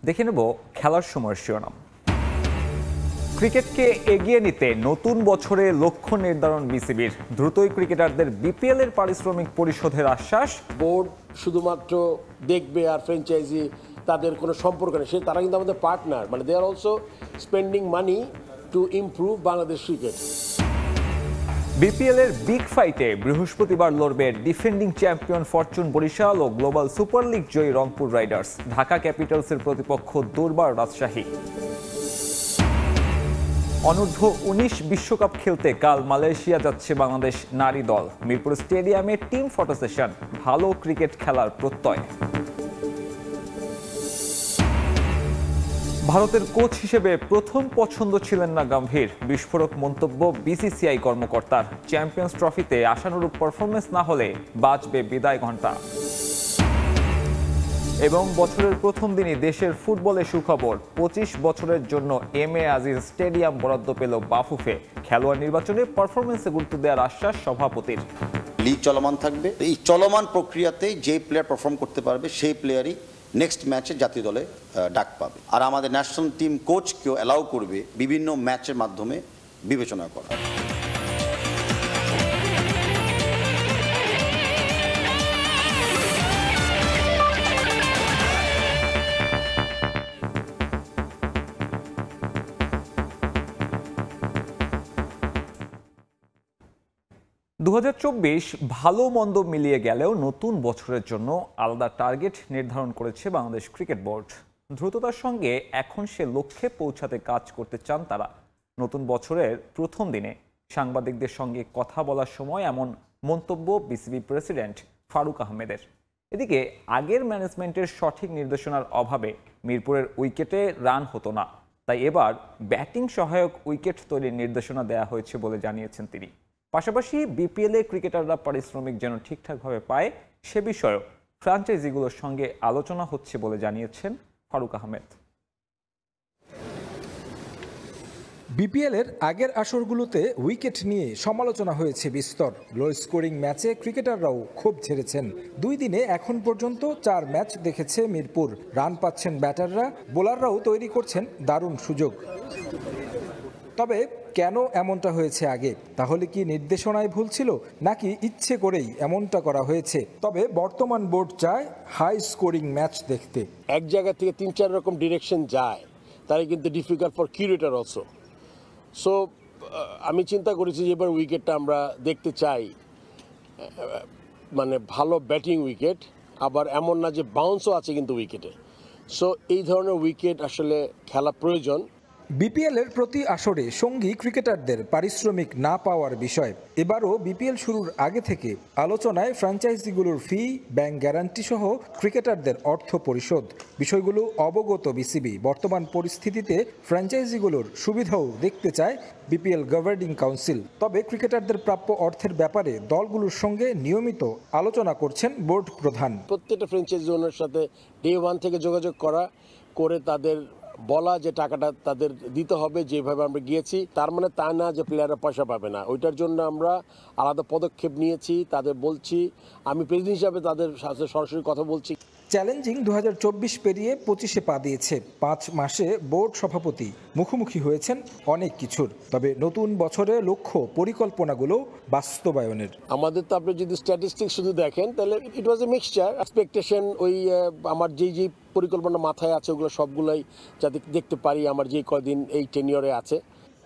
দেখে নেব খেলার সময়ের শিরোনাম। ক্রিকেটকে এগিয়ে নিতে নতুন বছরে লক্ষ্য নির্ধারণ বিসিবির, দ্রুতই ক্রিকেটারদের বিপিএল এর পারিশ্রমিক পরিশোধের আশ্বাস। বোর্ড শুধুমাত্র দেখবে আর ফ্র্যাঞ্চাইজি তাদের কোনো সম্পর্ক নেই, তারা কিন্তু আমাদের পার্টনার, মানে they are also spending money to improve Bangladesh cricket. BPL এর বিগ ফাইটে বৃহস্পতিবার লড়বে ডিফেন্ডিং চ্যাম্পিয়ন ফরচুন বরিশাল ও গ্লোবাল সুপার লিগ জয়ী রংপুর রাইডার্স। ঢাকা ক্যাপিটালসের প্রতিপক্ষ দুর্বার রাজশাহী। অনূর্ধ্ব 19 বিশ্বকাপ খেলতে কাল মালয়েশিয়া যাচ্ছে বাংলাদেশ নারী দল। মিরপুর স্টেডিয়ামে টিম ফটো সেশন, ভালো ক্রিকেট খেলার প্রত্যয়। ভারতের কোচ হিসেবে প্রথম পছন্দ ছিলেন না গম্ভীর, বিস্ফোরক মন্তব্য বিসিসিআই কর্মকর্তার। চ্যাম্পিয়ন্স ট্রফিতে আশানুরূপ পারফরমেন্স না হলে বাজবে বিদায় ঘণ্টা। এবং বছরের প্রথম দিনই দেশের ফুটবলে সুখবর, 25 বছরের জন্য এম এ আজিজ স্টেডিয়াম বরাদ্দ পেল বাফুফে। খেলোয়াড় নির্বাচনে পারফরমেন্সে গুরুত্ব দেওয়ার আশ্বাস সভাপতির। লিগ চলমান থাকবে, এই চলমান প্রক্রিয়াতে যে প্লেয়ার পারফর্ম করতে পারবে সেই প্লেয়ারই নেক্সট ম্যাচে জাতীয় দলে ডাক পাবে। আর আমাদের ন্যাশনাল টিম কোচকেও অ্যালাউ করবে বিভিন্ন ম্যাচের মাধ্যমে বিবেচনা করা। 2024 ভালো মন্দ মিলিয়ে গেলেও নতুন বছরের জন্য আলাদা টার্গেট নির্ধারণ করেছে বাংলাদেশ ক্রিকেট বোর্ড। দ্রুততার সঙ্গে এখন সে লক্ষ্যে পৌঁছাতে কাজ করতে চান তারা। নতুন বছরের প্রথম দিনে সাংবাদিকদের সঙ্গে কথা বলার সময় এমন মন্তব্য বিসিবি প্রেসিডেন্ট ফারুক আহমেদের। এদিকে আগের ম্যানেজমেন্টের সঠিক নির্দেশনার অভাবে মিরপুরের উইকেটে রান হতো না, তাই এবার ব্যাটিং সহায়ক উইকেট তৈরির নির্দেশনা দেওয়া হয়েছে বলে জানিয়েছেন তিনি। পাশাপাশি বিপিএলে ক্রিকেটাররা পারিশ্রমিক যেন ঠিকঠাকভাবে পায় সে বিষয়েও ফ্র্যাঞ্চাইজিগুলোর সঙ্গে আলোচনা হচ্ছে বলে জানিয়েছেন ফারুক আহমেদ। বিপিএলের আগের আসরগুলোতে উইকেট নিয়ে সমালোচনা হয়েছে বিস্তর। লো স্কোরিং ম্যাচে ক্রিকেটাররাও ক্ষোভ ঝেড়েছেন। 2 দিনে এখন পর্যন্ত 4 ম্যাচ দেখেছে মিরপুর। রান পাচ্ছেন ব্যাটাররা, বোলাররাও তৈরি করছেন দারুণ সুযোগ। তবে কেন এমনটা হয়েছে আগে? তাহলে কি নির্দেশনায় ভুল ছিল, নাকি ইচ্ছে করেই এমনটা করা হয়েছে? তবে বর্তমান বোর্ড চায় হাই স্কোরিং ম্যাচ দেখতে। এক জায়গা থেকে 3-4 রকম ডিরেকশন যায়, তাই কিন্তু difficult for curator also. So আমি চিন্তা করেছি যে এবার উইকেটটা আমরা দেখতে চাই, মানে ভালো ব্যাটিং উইকেট, আবার এমন না যে বাউন্সও আছে কিন্তু উইকেটে। সো এই ধরনের উইকেট আসলে খেলা প্রয়োজন। বিপিএলের প্রতি আসরে সঙ্গী ক্রিকেটারদের পারিশ্রমিক না পাওয়ার বিষয় এবারও বিপিএল শুরুর আগে থেকে আলোচনায় ফ্র্যাঞ্চাইজিগুলোর ফি, ব্যাংক গ্যারান্টি সহ ক্রিকেটারদের অর্থ পরিশোধ। বিষয়গুলো অবগত বিসিবি। বর্তমান পরিস্থিতিতে ফ্র্যাঞ্চাইজিগুলোর সুবিধাও দেখতে চায় বিপিএল গভর্নিং কাউন্সিল। তবে ক্রিকেটারদের প্রাপ্য অর্থের ব্যাপারে দলগুলোর সঙ্গে নিয়মিত আলোচনা করছেন বোর্ড প্রধান। প্রত্যেকটা ফ্র্যাঞ্চাইজি ওনার সাথে ডে 1 থেকে যোগাযোগ করে তাদের বলা যে টাকাটা তাদের দিতে হবে, যেভাবে আমরা গিয়েছি। তার মানে তা না যে প্লেয়াররা পয়সা পাবে না, ওইটার জন্য আমরা আলাদা পদক্ষেপ নিয়েছি, তাদের বলছি। আমি প্রেসিডেন্ট হিসাবে তাদের সাথে সরাসরি কথা বলছি। চ্যালেঞ্জিং 2024 পেরিয়ে 25-এ পা দিয়েছে। 5 মাসে বোর্ড সভাপতি মুখোমুখি হয়েছেন অনেক কিছুর। তবে নতুন বছরে লক্ষ্য পরিকল্পনাগুলো বাস্তবায়নের। আমাদের তো আপনি যদি স্ট্যাটিস্টিক্স শুধু দেখেন তাহলে ইট ওয়াজ এ মিক্সচার এক্সপেকটেশন। ওই আমার যেই পরিকল্পনা মাথায় আছে ওগুলো সবগুলাই যাতে দেখতে পারি আমার যে কদিন এই টেনিয়রে আছে।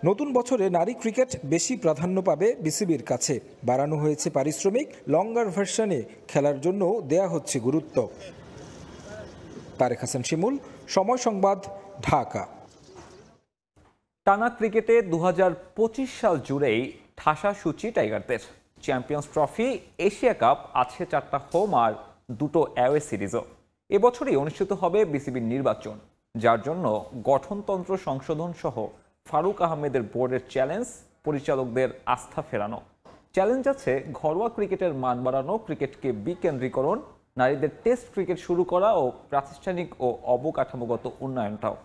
নতুন বছরে নারী ক্রিকেট বেশি প্রাধান্য পাবে বিসিবির কাছে। বাড়ানো হয়েছে পারিশ্রমিক, লঙ্গার ভার্সনে খেলার জন্য দেয়া হচ্ছে গুরুত্ব। তারেক হাসান শিমুল, সময় সংবাদ, ঢাকা। টানা ক্রিকেটে 2025 সাল জুড়েই ঠাসা সূচি টাইগারদের। চ্যাম্পিয়ন্স ট্রফি, এশিয়া কাপ, আছে 4টা হোম আর 2টো অ্যাওয়ে সিরিজও। এবছরই অনুষ্ঠিত হবে বিসিবির নির্বাচন, যার জন্য গঠনতন্ত্র সংশোধন সহ ফারুক আহমেদের বোর্ডের চ্যালেঞ্জ পরিচালকদের আস্থা ফেরানো। চ্যালেঞ্জ আছে ঘরোয়া ক্রিকেটের মান বাড়ানো, ক্রিকেটকে বিকেন্দ্রীকরণ, নারীদের টেস্ট ক্রিকেট শুরু করা ও প্রাতিষ্ঠানিক ও অবকাঠামোগত উন্নয়নটাও।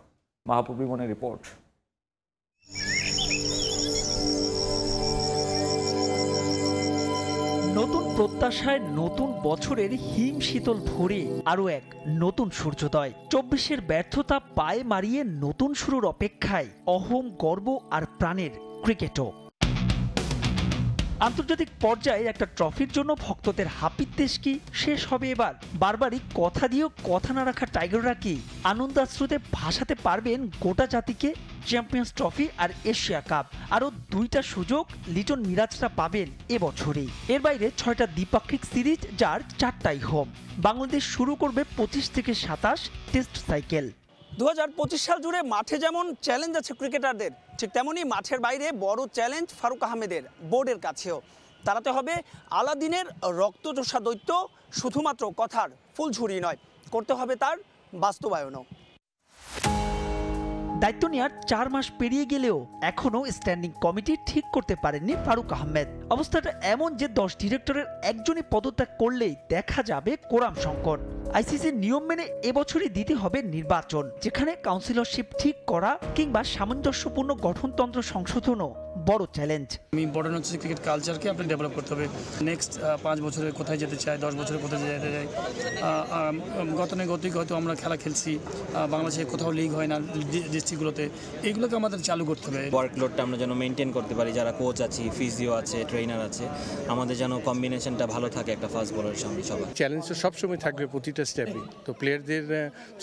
মাহবুব বিমনের রিপোর্ট। নতুন প্রত্যাশায় নতুন বছরের হিম শীতল ভোরে আরও এক নতুন সূর্যোদয়। 24-এর ব্যর্থতা পায়ে মারিয়ে নতুন শুরুর অপেক্ষায় অহম, গর্ব আর প্রাণের ক্রিকেটও। আন্তর্জাতিক পর্যায়ে একটা ট্রফির জন্য ভক্তদের হাপিত্তেশ কি শেষ হবে এবার? বারবারই কথা দিয়েও কথা না রাখা টাইগাররা কি আনন্দাশ্রুতে ভাসাতে পারবেন গোটা জাতিকে? চ্যাম্পিয়ন্স ট্রফি আর এশিয়া কাপ, আরও 2টা সুযোগ লিটন মিরাজরা পাবেন এবছরেই। এর বাইরে 6টা দ্বিপাক্ষিক সিরিজ, যার 4টাই হোম। বাংলাদেশ শুরু করবে 25 থেকে 27 টেস্ট সাইকেল। 2025 সাল জুড়ে মাঠে যেমন চ্যালেঞ্জ আছে ক্রিকেটারদের, ঠিক তেমনই মাঠের বাইরে বড় চ্যালেঞ্জ ফারুক আহমেদের বোর্ডের কাছেও। তাড়াতে হবে আলাদিনের রক্তচোষা দৈত্য শুধুমাত্র কথার ফুলঝুরি নয়, করতে হবে তার বাস্তবায়নও। দায়িত্ব নেওয়ার 4 মাস পেরিয়ে গেলেও এখনও স্ট্যান্ডিং কমিটি ঠিক করতে পারেননি ফারুক আহমেদ। অবস্থাটা এমন যে 10 ডিরেক্টরের একজনই পদত্যাগ করলেই দেখা যাবে কোরাম সংকট। আইসিসির নিয়ম মেনে এবছরই দিতে হবে নির্বাচন, যেখানে কাউন্সিলরশিপ ঠিক করা কিংবা সামঞ্জস্যপূর্ণ গঠনতন্ত্র সংশোধনও বড় চ্যালেঞ্জ। ইম্পর্টেন্ট হচ্ছে ক্রিকেট কালচারকে আপনি ডেভেলপ করতে হবে। নেক্সট 5 বছরে কোথায় যেতে চাই, 10 বছরে কোথায় যেতে চাই। গতানুগতিক হয়তো আমরা খেলা খেলছি, বাংলাদেশে কোথাও লিগ হয় না ডিস্ট্রিক্টগুলোতে, এইগুলোকে আমাদের চালু করতে হবে। ওয়ার্কলোডটা আমরা যেন মেনটেন করতে পারি, যারা কোচ আছে, ফিজিও আছে, ট্রেনার আছে, আমাদের যেন কম্বিনেশনটা ভালো থাকে একটা ফাস্ট বোলারের সঙ্গে। সবার চ্যালেঞ্জ তো সবসময় থাকবে প্রতিটা স্টেপে। তো প্লেয়ারদের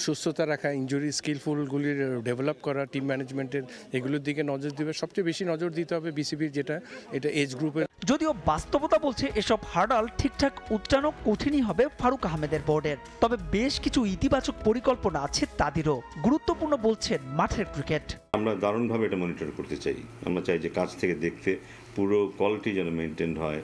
সুস্থতা রাখা, ইনজুরি স্কিলফুলগুলির ডেভেলপ করা, টিম ম্যানেজমেন্টের এগুলোর দিকে নজর দেবে। সবচেয়ে বেশি নজর দিতে হবে বিসিবির, এটা এজ গ্রুপের। যদিও বাস্তবতা বলছে এসব হার্ডাল ঠিকঠাক উচ্চারণ কঠিনই হবে ফারুক আহমেদের বোর্ডের। তবে বেশ কিছু ইতিবাচক পরিকল্পনা আছে তাদেরও। গুরুত্বপূর্ণ বলছেন মাঠের ক্রিকেট। আমরা দারুণভাবে এটা মনিটর করতে চাই। আমরা চাই যে কাছ থেকে দেখতে পুরো কোয়ালিটি যেন মেনটেন হয়।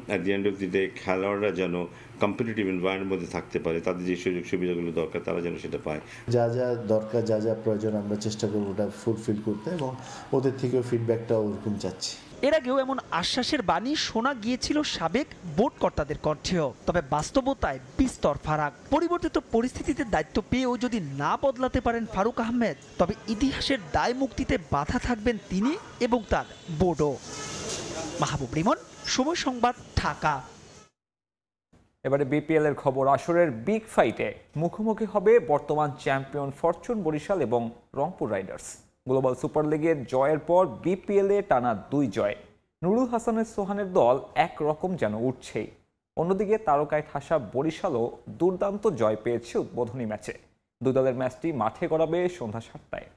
At the end of the day খেলোয়াড়রা যেন কম্পিটিটিভ এনভায়রনমেন্টের মধ্যে থাকতে পারে, তাদের যে সুযোগ সুবিধাগুলো দরকার তারা যেন সেটা পায়। যা যা দরকার, যা যা প্রয়োজন আমরা চেষ্টা করবো ওটা ফুলফিল করতে, এবং ওদের থেকেও ফিডব্যাকটাও ওরকম চাচ্ছি। এর আগেও এমন আশ্বাসের বাণী শোনা গিয়েছিল সাবেক বোর্ড কর্তাদের কণ্ঠেও। তবে বাস্তবতায় বিস্তর ফারাক। পরিবর্তিত পরিস্থিতিতে দায়িত্ব পেয়েও যদি না বদলাতে পারেন ফারুক আহমেদ, তবে ইতিহাসের দায় মুক্তিতে বাধা থাকবেন তিনি এবং তার বোর্ডও। মাহবুব রিমন, সময় সংবাদ, ঢাকা। এবারে বিপিএল এর খবর। আসরের বিগ ফাইটে মুখোমুখি হবে বর্তমান চ্যাম্পিয়ন ফরচুন বরিশাল এবং রংপুর রাইডার্স। গ্লোবাল সুপার লিগের জয়ের পর বিপিএল এ টানা 2 জয়। নুরুল হাসানের সোহানের দল একরকম যেন উঠছেই। অন্যদিকে তারকায় ঠাসা বরিশালও দুর্দান্ত জয় পেয়েছে উদ্বোধনী ম্যাচে। দুই দলের ম্যাচটি মাঠে গড়াবে সন্ধ্যা 7টায়।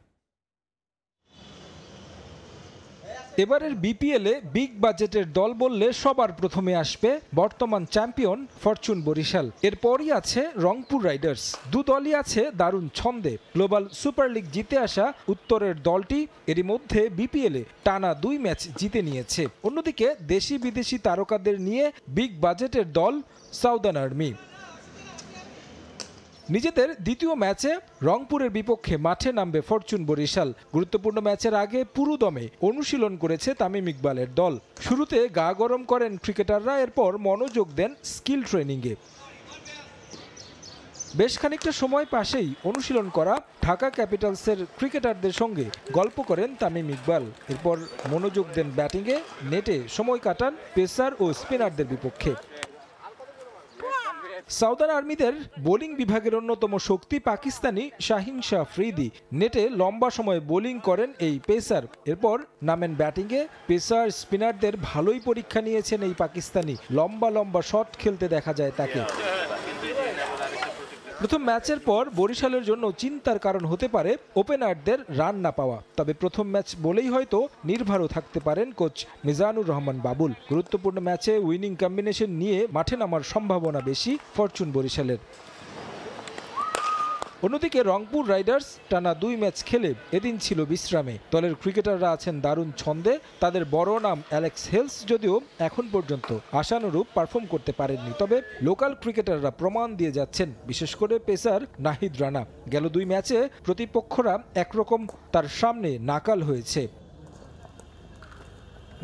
এবারের বিপিএলে বিগ বাজেটের দল বললে সবার প্রথমে আসবে বর্তমান চ্যাম্পিয়ন ফরচুন বরিশাল। এরপরই আছে রংপুর রাইডার্স। দু দলই আছে দারুণ ছন্দে। গ্লোবাল সুপার লিগ জিতে আসা উত্তরের দলটি এরই মধ্যে বিপিএলে টানা 2 ম্যাচ জিতে নিয়েছে। অন্যদিকে দেশি বিদেশি তারকাদের নিয়ে বিগ বাজেটের দল সাউদার্ন আর্মি। নিজেদের দ্বিতীয় ম্যাচে রংপুরের বিপক্ষে মাঠে নামবে ফরচুন বরিশাল। গুরুত্বপূর্ণ ম্যাচের আগে পুরোদমে অনুশীলন করেছে তামিম ইকবালের দল। শুরুতে গা গরম করেন ক্রিকেটাররা, এরপর মনোযোগ দেন স্কিল ট্রেনিংয়ে। বেশ খানিকটা সময় পাশেই অনুশীলন করা ঢাকা ক্যাপিটালসের ক্রিকেটারদের সঙ্গে গল্প করেন তামিম ইকবাল। এরপর মনোযোগ দেন ব্যাটিংয়ে, নেটে সময় কাটান পেসার ও স্পিনারদের বিপক্ষে। সাউদার্ন আর্মিদের বোলিং বিভাগের অন্যতম শক্তি পাকিস্তানি শাহিন শাহ আফ্রিদি। নেটে লম্বা সময় বোলিং করেন এই পেসার। এরপর নামেন ব্যাটিংয়ে। পেসার স্পিনারদের ভালোই পরীক্ষা নিয়েছেন এই পাকিস্তানি। লম্বা লম্বা শট খেলতে দেখা যায় তাকে। প্রথম ম্যাচের পর বরিশালের জন্য চিন্তার কারণ হতে পারে ওপেনারদের রান না পাওয়া। তবে প্রথম ম্যাচ বলেই হয়তো নির্ভরও থাকতে পারেন কোচ মিজানুর রহমান বাবুল। গুরুত্বপূর্ণ ম্যাচে উইনিং কম্বিনেশন নিয়ে মাঠে নামার সম্ভাবনা বেশি ফরচুন বরিশালের। অন্যদিকে রংপুর রাইডার্স টানা 2 ম্যাচ খেলে এদিন ছিল বিশ্রামে। দলের ক্রিকেটাররা আছেন দারুণ ছন্দে। তাদের বড় নাম অ্যালেক্স হেলস যদিও এখন পর্যন্ত আশানুরূপ পারফর্ম করতে পারেননি, তবে লোকাল ক্রিকেটাররা প্রমাণ দিয়ে যাচ্ছেন, বিশেষ করে পেসার নাহিদ রানা। গেল 2 ম্যাচে প্রতিপক্ষরা একরকম তার সামনে নাকাল হয়েছে।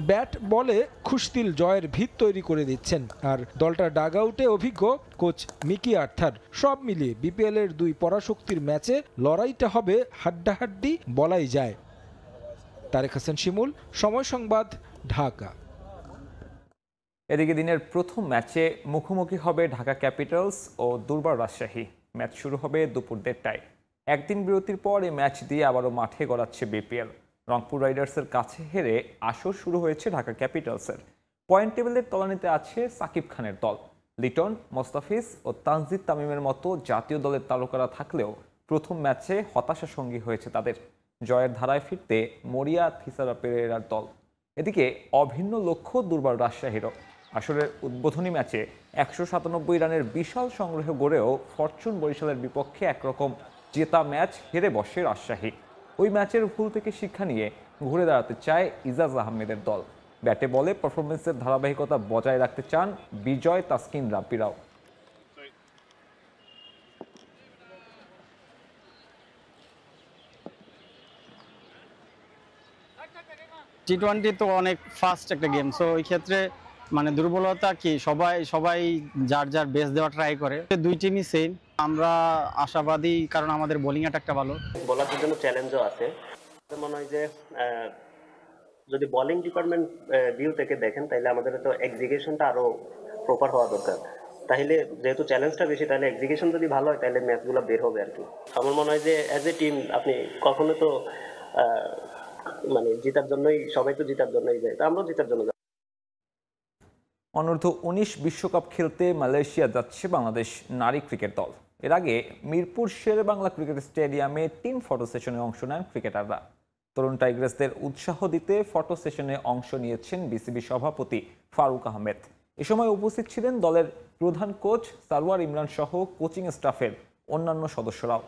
ব্যাট বলে খুশদিল জয়ের ভিত তৈরি করে দিচ্ছেন। আর দলটার ডাগআউটে অভিজ্ঞ কোচ মিকি আর্থার। সব মিলিয়ে বিপিএল এর 2 পরাশক্তির ম্যাচে লড়াইটা হবে হাড্ডাহাড্ডি বলাই যায়। তারেক হাসান শিমুল, সময় সংবাদ, ঢাকা। এদিকে দিনের প্রথম ম্যাচে মুখোমুখি হবে ঢাকা ক্যাপিটালস ও দুর্বার রাজশাহী। ম্যাচ শুরু হবে দুপুর 1:30টায়। একদিন বিরতির পর এই ম্যাচ দিয়ে আবারও মাঠে গড়াচ্ছে বিপিএল। রংপুর রাইডার্সের কাছে হেরে আসর শুরু হয়েছে ঢাকা ক্যাপিটালসের। পয়েন্ট টেবিলের তলানিতে আছে সাকিব খানের দল। লিটন, মোস্তাফিজ ও তানজিদ তামিমের মতো জাতীয় দলের তারকারা থাকলেও প্রথম ম্যাচে হতাশা সঙ্গী হয়েছে তাদের। জয়ের ধারায় ফিরতে মরিয়া থিসারা পেরেরার দল। এদিকে অভিন্ন লক্ষ্য দুর্বার রাজশাহীরও। আসরের উদ্বোধনী ম্যাচে 197 রানের বিশাল সংগ্রহ গড়েও ফরচুন বরিশালের বিপক্ষে একরকম জেতা ম্যাচ হেরে বসে রাজশাহী। ওই ম্যাচের ভুল থেকে শিক্ষা নিয়ে ঘুরে দাঁড়াতে চায় ইজাজ আহমেদের দল। ব্যাটে বলে পারফরমেন্সের ধারাবাহিকতা বজায় রাখতে চান বিজয় তাসকিন রাব্বিরাও। টি-20 তো অনেক ফাস্ট একটা গেম, সো ওই ক্ষেত্রে মানে দুর্বলতা কি সবাই যার যার বেস্ট দেওয়া ট্রাই করে। দুই টিমই সেম। আমরা আশাবাদী কারণ আমাদের বোলিং অ্যাটাকটা ভালো। বোলারদের জন্য চ্যালেঞ্জও আছে। মনে হয় যে যদি বোলিং ডিপার্টমেন্ট ভিউ থেকে দেখেন তাহলে আমাদের তো এক্সিকিউশনটা আরো প্রপার হওয়া দরকার। তাহলে যেহেতু চ্যালেঞ্জটা বেশি, তাহলে এক্সিকিউশন যদি ভালো হয় তাহলে ম্যাচগুলো বের হবে আর কি। আমার মনে হয় যে অ্যাজ এ টিম আপনি কখনো তো মানে জেতার জন্যই, সবাই তো জেতার জন্যই যায়, তো আমরাও জেতার জন্য। অনূর্ধ্ব-19 বিশ্বকাপ খেলতে মালয়েশিয়া যাচ্ছে বাংলাদেশ নারী ক্রিকেট দল। এর আগে মিরপুর শেরে বাংলা ক্রিকেট স্টেডিয়ামে টিম ফটো সেশনে অংশ নেন ক্রিকেটাররা। তরুণ টাইগ্রেসদের উৎসাহ দিতে ফটো সেশনে অংশ নিয়েছেন বিসিবি সভাপতি ফারুক আহমেদ। এ সময় উপস্থিত ছিলেন দলের প্রধান কোচ সারওয়ার ইমরান সহ কোচিং স্টাফের অন্যান্য সদস্যরাও।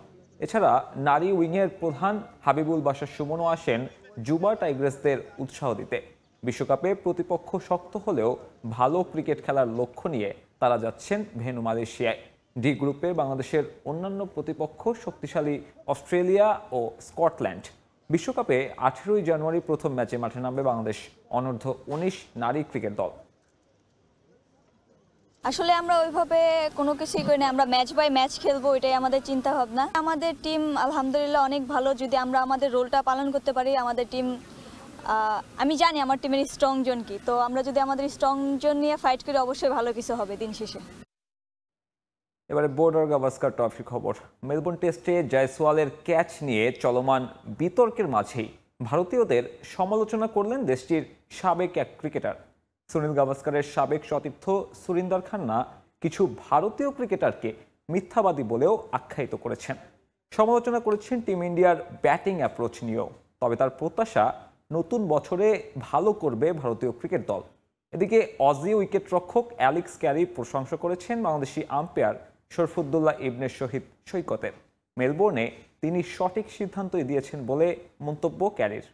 এছাড়া নারী উইংয়ের প্রধান হাবিবুল বাশার সুমনও আসেন যুবা টাইগ্রেসদের উৎসাহ দিতে। বিশ্বকাপে প্রতিপক্ষ শক্ত হলেও ভালো ক্রিকেট খেলার লক্ষ্য নিয়ে তারা যাচ্ছেন ভেন্যু মালয়েশিয়ায়। ডি গ্রুপে বাংলাদেশের অন্যান্য প্রতিপক্ষ শক্তিশালী অস্ট্রেলিয়া ও স্কটল্যান্ড। বিশ্বকাপে 18ই জানুয়ারি প্রথম ম্যাচে মাঠে নামবে বাংলাদেশ অনূর্ধ্ব-19 নারী ক্রিকেট দল। আসলে আমরা ওইভাবে কোনো কিছুই করি না, আমরা ম্যাচ বাই ম্যাচ খেলবো, এটাই আমাদের চিন্তা ভাবনা। আমাদের টিম আলহামদুলিল্লাহ অনেক ভালো। যদি আমরা আমাদের রোলটা পালন করতে পারি, আমাদের টিম, আমি জানি আমার টিমের স্ট্রং জোন কি, তো আমরা যদি আমাদের স্ট্রং জোন নিয়ে ফাইট করি অবশ্যই ভালো কিছু হবে দিন শেষে। এবারে বর্ডার গাভাস্কার ট্রফি খবর। মেলবোর্ন টেস্টে জয়সওয়ালের ক্যাচ নিয়ে চলমান বিতর্কের মাঝেই ভারতীয়দের সমালোচনা করলেন দেশটির সাবেক এক ক্রিকেটার। সুনীল গাভাস্কারের সাবেক সতীর্থ সুরিন্দর খান্না কিছু ভারতীয় ক্রিকেটারকে মিথ্যাবাদী বলেও আখ্যায়িত করেছেন। সমালোচনা করেছেন টিম ইন্ডিয়ার ব্যাটিং অ্যাপ্রোচ নিয়েও। তবে তার প্রত্যাশা নতুন বছরে ভালো করবে ভারতীয় ক্রিকেট দল। এদিকে অজি উইকেটরক্ষক অ্যালেক্স ক্যারি প্রশংসা করেছেন বাংলাদেশি আম্পায়ার শরফুদ্দৌলা ইবনে শহীদ সৈকতের। মেলবোর্নে তিনি সঠিক সিদ্ধান্তই দিয়েছেন বলে মন্তব্য ক্যারির।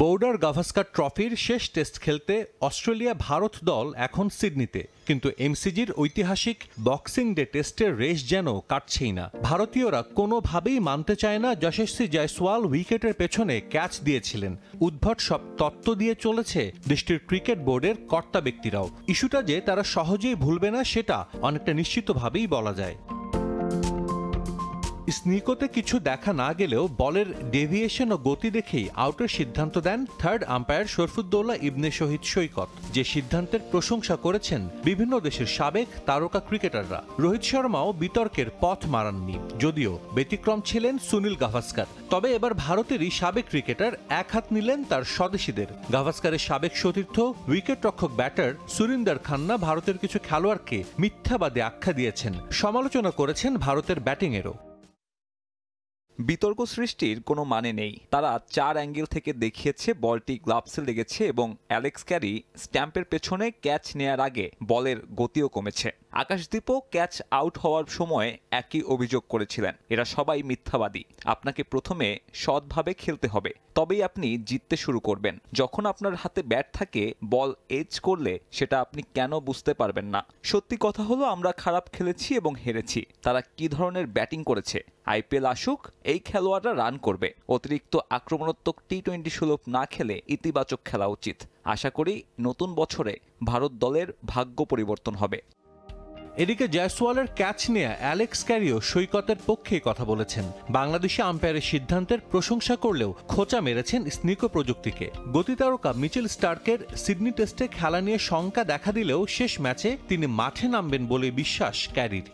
বর্ডার গাভাস্কার ট্রফির শেষ টেস্ট খেলতে অস্ট্রেলিয়া ভারত দল এখন সিডনিতে, কিন্তু এমসিজির ঐতিহাসিক বক্সিং ডে টেস্টের রেস যেন কাটছেই না। ভারতীয়রা কোনোভাবেই মানতে চায় না যশস্বী জয়সওয়াল উইকেটের পেছনে ক্যাচ দিয়েছিলেন। উদ্ভট সব তত্ত্ব দিয়ে চলেছে দেশটির ক্রিকেট বোর্ডের কর্তা ব্যক্তিরাও। ইস্যুটা যে তারা সহজেই ভুলবে না সেটা অনেকটা নিশ্চিতভাবেই বলা যায়। স্নিকোতে কিছু দেখা না গেলেও বলের ডেভিয়েশন ও গতি দেখেই আউটের সিদ্ধান্ত দেন থার্ড আম্পায়ার শরফুদ্দৌলা ইবনে শহীদ সৈকত, যে সিদ্ধান্তের প্রশংসা করেছেন বিভিন্ন দেশের সাবেক তারকা ক্রিকেটাররা। রোহিত শর্মাও বিতর্কের পথ মারাননি, যদিও ব্যতিক্রম ছিলেন সুনীল গাভাস্কার। তবে এবার ভারতেরই সাবেক ক্রিকেটার এক হাত নিলেন তার স্বদেশীদের। গাভাস্কারের সাবেক সতীর্থ উইকেটরক্ষক ব্যাটার সুরিন্দর খান্না ভারতের কিছু খেলোয়াড়কে মিথ্যাবাদী আখ্যা দিয়েছেন, সমালোচনা করেছেন ভারতের ব্যাটিংয়েরও। বিতর্ক সৃষ্টির কোনো মানে নেই। তারা 4 অ্যাঙ্গেল থেকে দেখিয়েছে বলটি গ্লাভসে লেগেছে এবং অ্যালেক্স ক্যারি স্ট্যাম্পের পেছনে ক্যাচ নেয়ার আগে বলের গতিও কমেছে। আকাশদীপও ক্যাচ আউট হওয়ার সময় একই অভিযোগ করেছিলেন। এরা সবাই মিথ্যাবাদী। আপনাকে প্রথমে সৎভাবে খেলতে হবে, তবেই আপনি জিততে শুরু করবেন। যখন আপনার হাতে ব্যাট থাকে, বল এজ করলে সেটা আপনি কেন বুঝতে পারবেন না। সত্যি কথা হলো আমরা খারাপ খেলেছি এবং হেরেছি। তারা কি ধরনের ব্যাটিং করেছে? আইপিএল আসুক, এই খেলোয়াড়রা রান করবে। অতিরিক্ত আক্রমণাত্মক টি-20 সুলভ না খেলে ইতিবাচক খেলা উচিত। আশা করি নতুন বছরে ভারত দলের ভাগ্য পরিবর্তন হবে। এদিকে জয়সওয়ালের ক্যাচ নিয়ে অ্যালেক্স ক্যারিও সৈকতের পক্ষে কথা বলেছেন। বাংলাদেশি আম্পায়ারের সিদ্ধান্তের প্রশংসা করলেও খোঁচা মেরেছেন স্নিকো প্রযুক্তিকে। গতিতারকা মিচেল স্টার্কের সিডনি টেস্টে খেলা নিয়ে শঙ্কা দেখা দিলেও শেষ ম্যাচে তিনি মাঠে নামবেন বলে বিশ্বাস ক্যারির।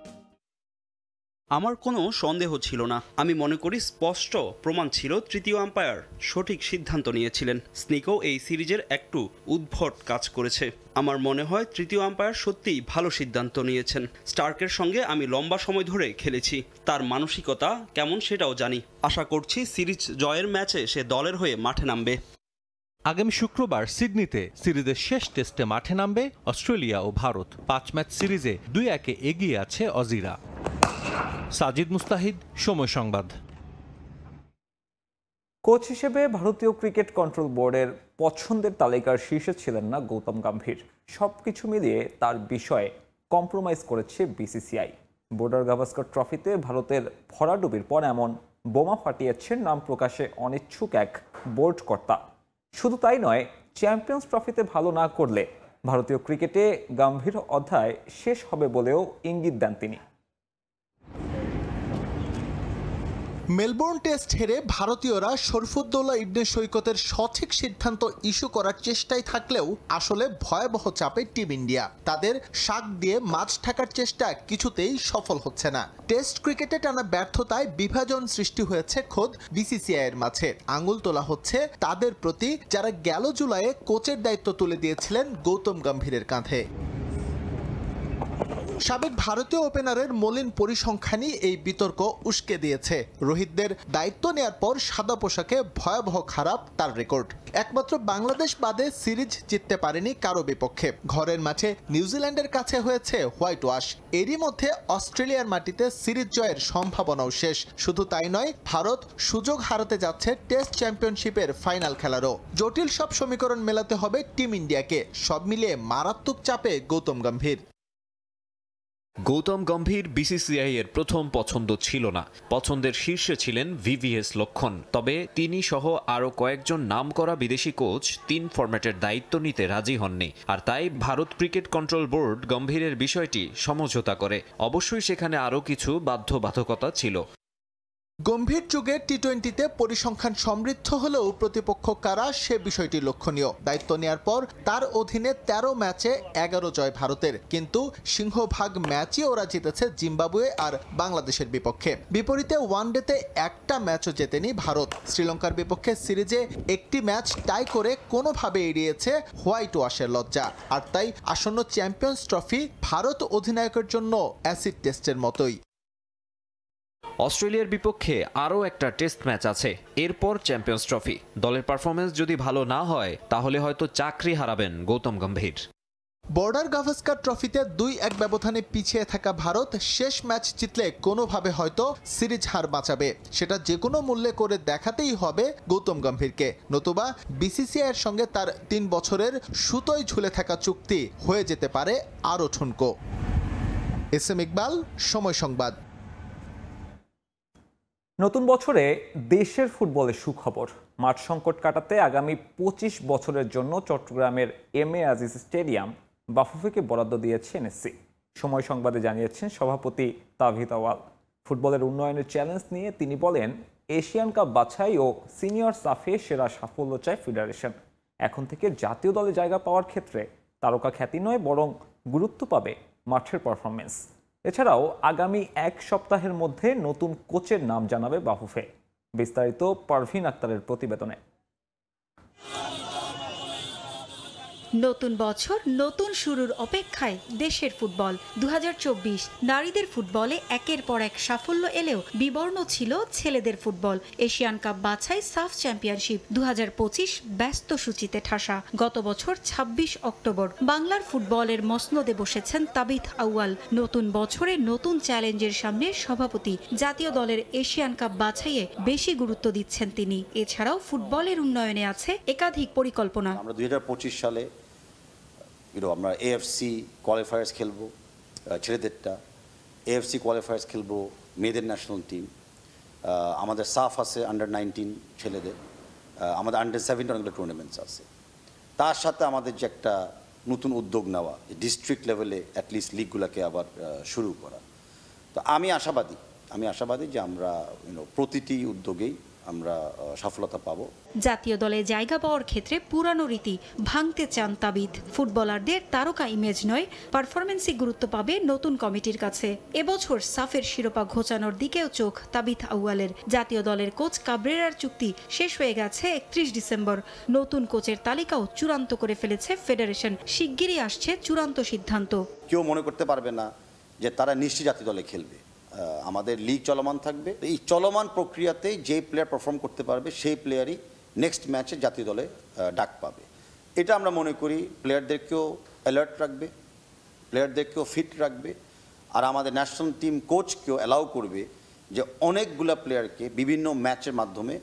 আমার কোনো সন্দেহ ছিল না। আমি মনে করি স্পষ্ট প্রমাণ ছিল তৃতীয় আম্পায়ার সঠিক সিদ্ধান্ত নিয়েছিলেন। স্নিকো এই সিরিজের একটু উদ্ভট কাজ করেছে। আমার মনে হয় তৃতীয় আম্পায়ার সত্যিই ভালো সিদ্ধান্ত নিয়েছেন। স্টার্কের সঙ্গে আমি লম্বা সময় ধরে খেলেছি, তার মানসিকতা কেমন সেটাও জানি। আশা করছি সিরিজ জয়ের ম্যাচে সে দলের হয়ে মাঠে নামবে। আগামী শুক্রবার সিডনিতে সিরিজের শেষ টেস্টে মাঠে নামবে অস্ট্রেলিয়া ও ভারত। 5 ম্যাচ সিরিজে 2-1 এগিয়ে আছে অজিরা। সাজিদ মুস্তাহিদ, সময় সংবাদ। কোচ হিসেবে ভারতীয় ক্রিকেট কন্ট্রোল বোর্ডের পছন্দের তালিকার শীর্ষে ছিলেন না গৌতম গম্ভীর। সবকিছু মিলিয়ে তার বিষয়ে কম্প্রোমাইজ করেছে বিসিসিআই। বর্ডার গাভাস্কর ট্রফিতে ভারতের ভরাডুবির পর এমন বোমা ফাটিয়েছেন নাম প্রকাশে অনিচ্ছুক এক বোর্ড কর্তা। শুধু তাই নয়, চ্যাম্পিয়ন্স ট্রফিতে ভালো না করলে ভারতীয় ক্রিকেটে গম্ভীর অধ্যায় শেষ হবে বলেও ইঙ্গিত দেন তিনি। মেলবোর্ন টেস্ট হেরে ভারতীয়রা শরফুদ্দৌলা ইবনে সৈকতের সঠিক সিদ্ধান্ত ইস্যু করার চেষ্টায় থাকলেও আসলে ভয়াবহ চাপে টিম ইন্ডিয়া। তাদের শাক দিয়ে মাছ ঢাকার চেষ্টা কিছুতেই সফল হচ্ছে না। টেস্ট ক্রিকেটে টানা ব্যর্থতায় বিভাজন সৃষ্টি হয়েছে খোদ বিসিসিআই এর মাঝে। আঙুল তোলা হচ্ছে তাদের প্রতি যারা গেল জুলাইয়ে কোচের দায়িত্ব তুলে দিয়েছিলেন গৌতম গম্ভীরের কাঁধে। সাবেক ভারতীয় ওপেনারের মলিন পরিসংখ্যানই এই বিতর্ক উস্কে দিয়েছে। রোহিতদের দায়িত্ব নেয়ার পর সাদা পোশাকে ভয়াবহ খারাপ তার রেকর্ড। একমাত্র বাংলাদেশ বাদে সিরিজ জিততে পারেনি কারো বিপক্ষে। ঘরের মাঠে নিউজিল্যান্ডের কাছে হয়েছে হোয়াইট ওয়াশ। এরই মধ্যে অস্ট্রেলিয়ার মাটিতে সিরিজ জয়ের সম্ভাবনাও শেষ। শুধু তাই নয়, ভারত সুযোগ হারাতে যাচ্ছে টেস্ট চ্যাম্পিয়নশিপের ফাইনাল খেলারও। জটিল সব সমীকরণ মেলাতে হবে টিম ইন্ডিয়াকে। সব মিলিয়ে মারাত্মক চাপে গৌতম গম্ভীর। গৌতম গম্ভীর বিসিসিআই এর প্রথম পছন্দ ছিল না। পছন্দের শীর্ষে ছিলেন ভিভিএস লক্ষ্মণ। তবে তিনি সহ আরও কয়েকজন নামকরা বিদেশি কোচ 3 ফরম্যাটের দায়িত্ব নিতে রাজি হননি। আর তাই ভারত ক্রিকেট কন্ট্রোল বোর্ড গম্ভীরের বিষয়টি সমঝোতা করে। অবশ্যই সেখানে আরও কিছু বাধ্যবাধকতা ছিল। গম্ভীর যুগে টি-20তে পরিসংখ্যান সমৃদ্ধ হলেও প্রতিপক্ষ কারা সে বিষয়টি লক্ষণীয়। দায়িত্ব নেয়ার পর তার অধীনে 13 ম্যাচে 11 জয় ভারতের, কিন্তু সিংহভাগ ম্যাচই ওরা জিতেছে জিম্বাবুয়ে আর বাংলাদেশের বিপক্ষে। বিপরীতে ওয়ানডেতে একটা ম্যাচও জেতেনি ভারত। শ্রীলঙ্কার বিপক্ষে সিরিজে একটি ম্যাচ টাই করে কোনোভাবে এড়িয়েছে হোয়াইট ওয়াশের লজ্জা। আর তাই আসন্ন চ্যাম্পিয়ন্স ট্রফি ভারত অধিনায়কের জন্য অ্যাসিড টেস্টের মতোই। অস্ট্রেলিয়ার বিপক্ষে আরও একটা টেস্ট ম্যাচ আছে, এরপর চ্যাম্পিয়ন্স ট্রফি। দলের পারফরমেন্স যদি ভালো না হয় তাহলে হয়তো চাকরি হারাবেন গৌতম গম্ভীর। বর্ডার গাভাস্কর ট্রফিতে 2-1 ব্যবধানে পিছিয়ে থাকা ভারত শেষ ম্যাচ জিতলে কোনোভাবে হয়তো সিরিজ হার বাঁচাবে। সেটা যে কোনো মূল্যে করে দেখাতেই হবে গৌতম গম্ভীরকে, নতুবা বিসিসিআই এর সঙ্গে তার 3 বছরের সুতোয় ঝুলে থাকা চুক্তি হয়ে যেতে পারে আরও ঠুনকো। এস এম ইকবাল, সময় সংবাদ। নতুন বছরে দেশের ফুটবলের সুখবর। মাঠ সংকট কাটাতে আগামী 25 বছরের জন্য চট্টগ্রামের এম.এ. আজিজ স্টেডিয়াম বাফুফেকে বরাদ্দ দিয়েছে এনএসসি। সময় সংবাদে জানিয়েছেন সভাপতি তাওহিদ আওয়াল। ফুটবলের উন্নয়নের চ্যালেঞ্জ নিয়ে তিনি বলেন, এশিয়ান কাপ বাছাই ও সিনিয়র সাফে সেরা সাফল্য চায় ফেডারেশন। এখন থেকে জাতীয় দলে জায়গা পাওয়ার ক্ষেত্রে তারকা খ্যাতি নয়, বরং গুরুত্ব পাবে মাঠের পারফরমেন্স। এছাড়াও আগামী 1 সপ্তাহের মধ্যে নতুন কোচের নাম জানাবে বাফুফে। বিস্তারিত পারভিন আক্তারের প্রতিবেদনে। নতুন বছর, নতুন শুরুর অপেক্ষায় দেশের ফুটবল। 2024 নারীদের ফুটবলে একের পর এক সাফল্য এলেও বিবর্ণ ছিল ছেলেদের ফুটবল। এশিয়ান কাপ বাছাই, সাফ চ্যাম্পিয়নশিপ 2025 ব্যস্ত সূচিতে ঠাসা। গত বছর 26 অক্টোবর বাংলার ফুটবলের মসনদে বসেছেন তাবিথ আউয়াল। নতুন বছরে নতুন চ্যালেঞ্জের সামনে সভাপতি। জাতীয় দলের এশিয়ান কাপ বাছাইয়ে বেশি গুরুত্ব দিচ্ছেন তিনি। এছাড়াও ফুটবলের উন্নয়নে আছে একাধিক পরিকল্পনা। আমরা 2025 সালে আমরা এএফসি কোয়ালিফায়ার্স খেলবো ছেলেদেরটা, এএফসি কোয়ালিফায়ার্স খেলবো মেয়েদের ন্যাশনাল টিম। আমাদের সাফ আছে আন্ডার-19 ছেলেদের, আমাদের আন্ডার-17 অনেকগুলো টুর্নামেন্টস আছে। তার সাথে আমাদের যে একটা নতুন উদ্যোগ নেওয়া, ডিস্ট্রিক্ট লেভেলে অ্যাটলিস্ট লিগগুলোকে আবার শুরু করা। তো আমি আশাবাদী যে আমরা প্রতিটি উদ্যোগেই আমরা সফলতা পাবো। জাতীয় দলে জায়গা পাওয়ার ক্ষেত্রে পুরানো রীতি ভাঙতে চান তাবিথ। ফুটবলারদের তারকা ইমেজ নয়, পারফরমেন্সই গুরুত্ব পাবে নতুন কমিটির কাছে। এবছর সাফের শিরোপা ঘোচানোর দিকেও চোখ তাবিথ আউয়ালের। জাতীয় দলের কোচ কাবরেরার চুক্তি শেষ হয়ে গেছে 31 ডিসেম্বর। নতুন কোচের তালিকাও চূড়ান্ত করে ফেলেছে ফেডারেশন। শিগগিরই আসছে চূড়ান্ত সিদ্ধান্ত। কেউ মনে করতে পারবে না যে তারা নিশ্চয়ই জাতীয় দলে খেলবে। আমাদের লিগ চলমান থাকবে। এই চলমান প্রক্রিয়াতে যে প্লেয়ার পারফর্ম করতে পারবে সেই প্লেয়ারই নেক্সট ম্যাচে জাতীয় দলে ডাক পাবে। এটা আমরা মনে করি প্লেয়ারদেরকেও অ্যালার্ট রাখবে, প্লেয়ারদেরকেও ফিট রাখবে, আর আমাদের ন্যাশনাল টিম কোচকেও অ্যালাউ করবে যে অনেকগুলো প্লেয়ারকে বিভিন্ন ম্যাচের মাধ্যমে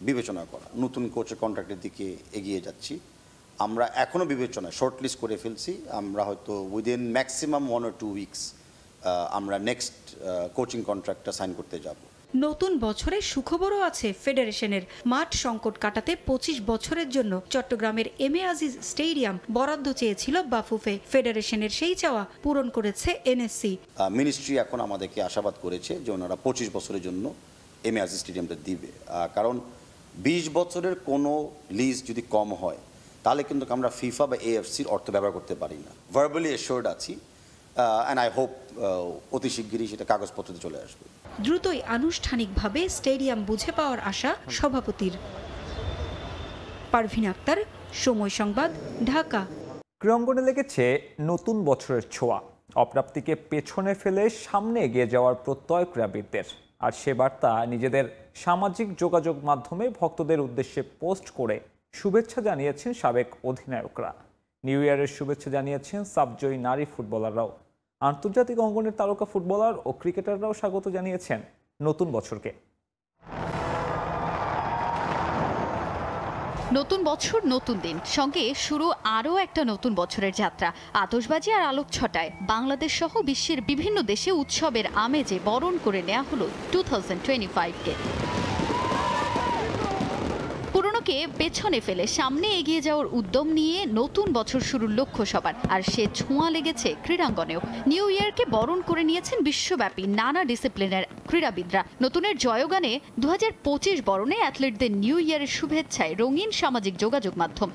বিবেচনা করা। নতুন কোচের কন্ট্রাক্টের দিকে এগিয়ে যাচ্ছি। আমরা এখনও বিবেচনা শর্টলিস্ট করে ফেলছি। আমরা হয়তো উইদিন ম্যাক্সিমাম 1 or 2 উইকস আমরা নেক্সট কোচিং কন্ট্রাক্টটা সাইন করতে যাব। নতুন বছরে সুখবরও আছে ফেডারেশনের। মাঠ সংকট কাটাতে 25 বছরের জন্য চট্টগ্রামের এমএ আজিজ স্টেডিয়াম বরাদ্দ চেয়েছিল বাফুফে। ফেডারেশনের সেই চাওয়া পূরণ করেছে এনএসসি। মিনিস্ট্রি এখন আমাদেরকে আশাবাদ করেছে যে ওনারা 25 বছরের জন্য এমএ আজিজ স্টেডিয়ামটা দিবে। কারণ 20 বছরের কোনো লিজ যদি কম হয় তাহলে কিন্তু আমরা ফিফা বা এএফসির অর্থ ব্যবহার করতে পারি না। ভার্বালি অ্যাসিওর্ড আছি, অ্যান্ড আই হোপ অতি শিগগিরই সেটা কাগজপত্রতে চলে আসবে। দ্রুতই আনুষ্ঠানিকভাবে স্টেডিয়াম বুঝে পাওয়ার আশা সভাপতির। পারভিন আক্তার, সময় সংবাদ, ঢাকা। ক্রীড়াঙ্গনে লেগেছে নতুন বছরের ছোঁয়া। অপ্রাপ্তিকে পেছনে ফেলে সামনে এগিয়ে যাওয়ার প্রত্যয় ক্রীড়াবিদদের। আর সে বার্তা নিজেদের সামাজিক যোগাযোগ মাধ্যমে ভক্তদের উদ্দেশ্যে পোস্ট করে শুভেচ্ছা জানিয়েছেন সাবেক অধিনায়করা। নিউ ইয়ারের শুভেচ্ছা জানিয়েছেন সাবজয়ী নারী ফুটবলাররাও। আন্তর্জাতিক অঙ্গনের তারকা ফুটবলার ও ক্রিকেটাররাও স্বাগত জানিয়েছেন নতুন বছরকে। নতুন বছর, নতুন দিন, সঙ্গে শুরু আরও একটা নতুন বছরের যাত্রা। আতশবাজি আর আলোক ছটায় বাংলাদেশ সহ বিশ্বের বিভিন্ন দেশে উৎসবের আমেজে বরণ করে নেওয়া হলো 2025-কে। পুরনোকে পেছনে ফেলে সামনে এগিয়ে যাওয়ার উদ্যম নিয়ে নতুন বছর শুরুর লক্ষ্য সবার। আর সে ছোঁয়া লেগেছে ক্রীড়াঙ্গনেও। নিউ ইয়ারকে বরণ করে নিয়েছেন বিশ্বব্যাপী নানা ডিসিপ্লিনের ক্রীড়াবিদরা। নতুনের জয়গানে 2025 বরণে অ্যাথলেটদের নিউ ইয়ারের শুভেচ্ছায় রঙিন সামাজিক যোগাযোগ মাধ্যম।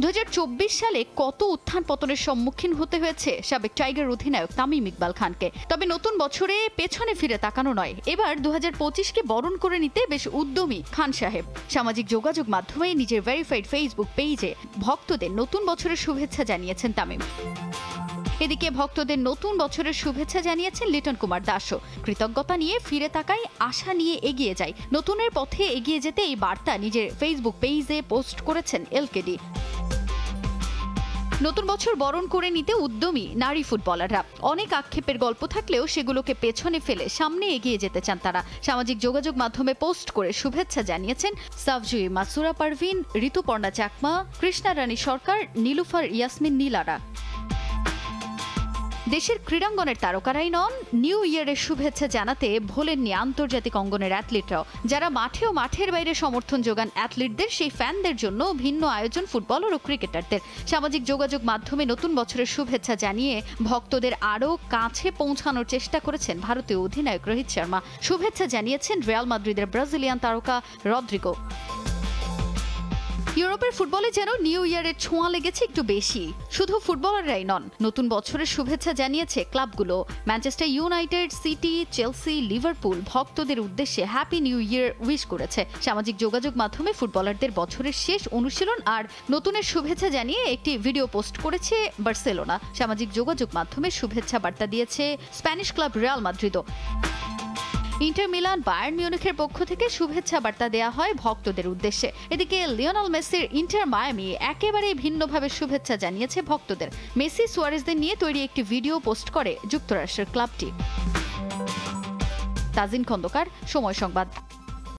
2024 সালে কত উত্থান পতনের সম্মুখীন হতে হয়েছে সাবেক টাইগার অধিনায়ক তামিম ইকবাল খানকে। তবে নতুন বছরে পেছনে ফিরে তাকানো নয়, এবার 2025-কে বরণ করে নিতে বেশ উদ্যমী খান সাহেব। সামাজিক যোগাযোগ মাধ্যমে নিজের ভেরিফাইড ফেসবুক পেজে ভক্তদের নতুন বছরের শুভেচ্ছা জানিয়েছেন তামিম। এদিকে ভক্তদের নতুন বছরের শুভেচ্ছা জানিয়েছেন লিটন কুমার দাসও। কৃতজ্ঞতা নিয়ে ফিরে তাকাই, আশা নিয়ে এগিয়ে যাই, নতুনের পথে এগিয়ে যেতে এই বার্তা নিজের ফেসবুক পেজে পোস্ট করেছেন এলকেডি। নতুন বছর বরণ করে নিতে উদ্যমী নারী ফুটবলাররা। অনেক আক্ষেপের গল্প থাকলেও সেগুলোকে পেছনে ফেলে সামনে এগিয়ে যেতে চান তারা। সামাজিক যোগাযোগ মাধ্যমে পোস্ট করে শুভেচ্ছা জানিয়েছেন সাবজয়ী মাসুরা পারভিন, ঋতুপর্ণা চাকমা, কৃষ্ণা রানী সরকার, নীলুফার ইয়াসমিন নীলারা। দেশের ক্রীড়াঙ্গনের তারকারাই নন, নিউ ইয়ারের শুভেচ্ছা জানাতে ভোলেননি আন্তর্জাতিক অঙ্গনের অ্যাথলিটরাও। যারা মাঠে ও মাঠের বাইরে সমর্থন যোগান অ্যাথলিটদের, সেই ফ্যানদের জন্য ভিন্ন আয়োজন ফুটবলার ও ক্রিকেটারদের। সামাজিক যোগাযোগ মাধ্যমে নতুন বছরের শুভেচ্ছা জানিয়ে ভক্তদের আরও কাছে পৌঁছানোর চেষ্টা করেছেন ভারতীয় অধিনায়ক রোহিত শর্মা। শুভেচ্ছা জানিয়েছেন রিয়াল মাদ্রিদের ব্রাজিলিয়ান তারকা রদ্রিগো। ইউরোপের ফুটবলে যেন নিউ ইয়ারের ছোঁয়া লেগেছে একটু বেশি। শুধু ফুটবলাররাই নন, নতুন বছরের শুভেচ্ছা জানিয়েছে ক্লাবগুলো। Manchester United, City, Chelsea, Liverpool ভক্তদের উদ্দেশ্যে হ্যাপি নিউ ইয়ার উইশ করেছে। সামাজিক যোগাযোগ মাধ্যমে ফুটবলারদের বছরের শেষ অনুশীলন আর নতুনের শুভেচ্ছা জানিয়ে একটি ভিডিও পোস্ট করেছে বার্সেলোনা। সামাজিক যোগাযোগ মাধ্যমে শুভেচ্ছা বার্তা দিয়েছে স্প্যানিশ ক্লাব রিয়াল মাদ্রিদও। ইন্টার মিলান, বায়ার্ন মিউনিখের পক্ষ থেকে শুভেচ্ছা বার্তা দেয়া হয় ভক্তদের উদ্দেশ্যে। এদিকে লিওনেল মেসির ইন্টার মায়ামি একেবারে ভিন্নভাবে শুভেচ্ছা জানিয়েছে ভক্তদের। মেসি, সুয়ারেজদের নিয়ে তৈরি একটি ভিডিও পোস্ট করে যুক্তরাষ্ট্রের ক্লাবটি। তাজিন খন্দকার, সময় সংবাদ।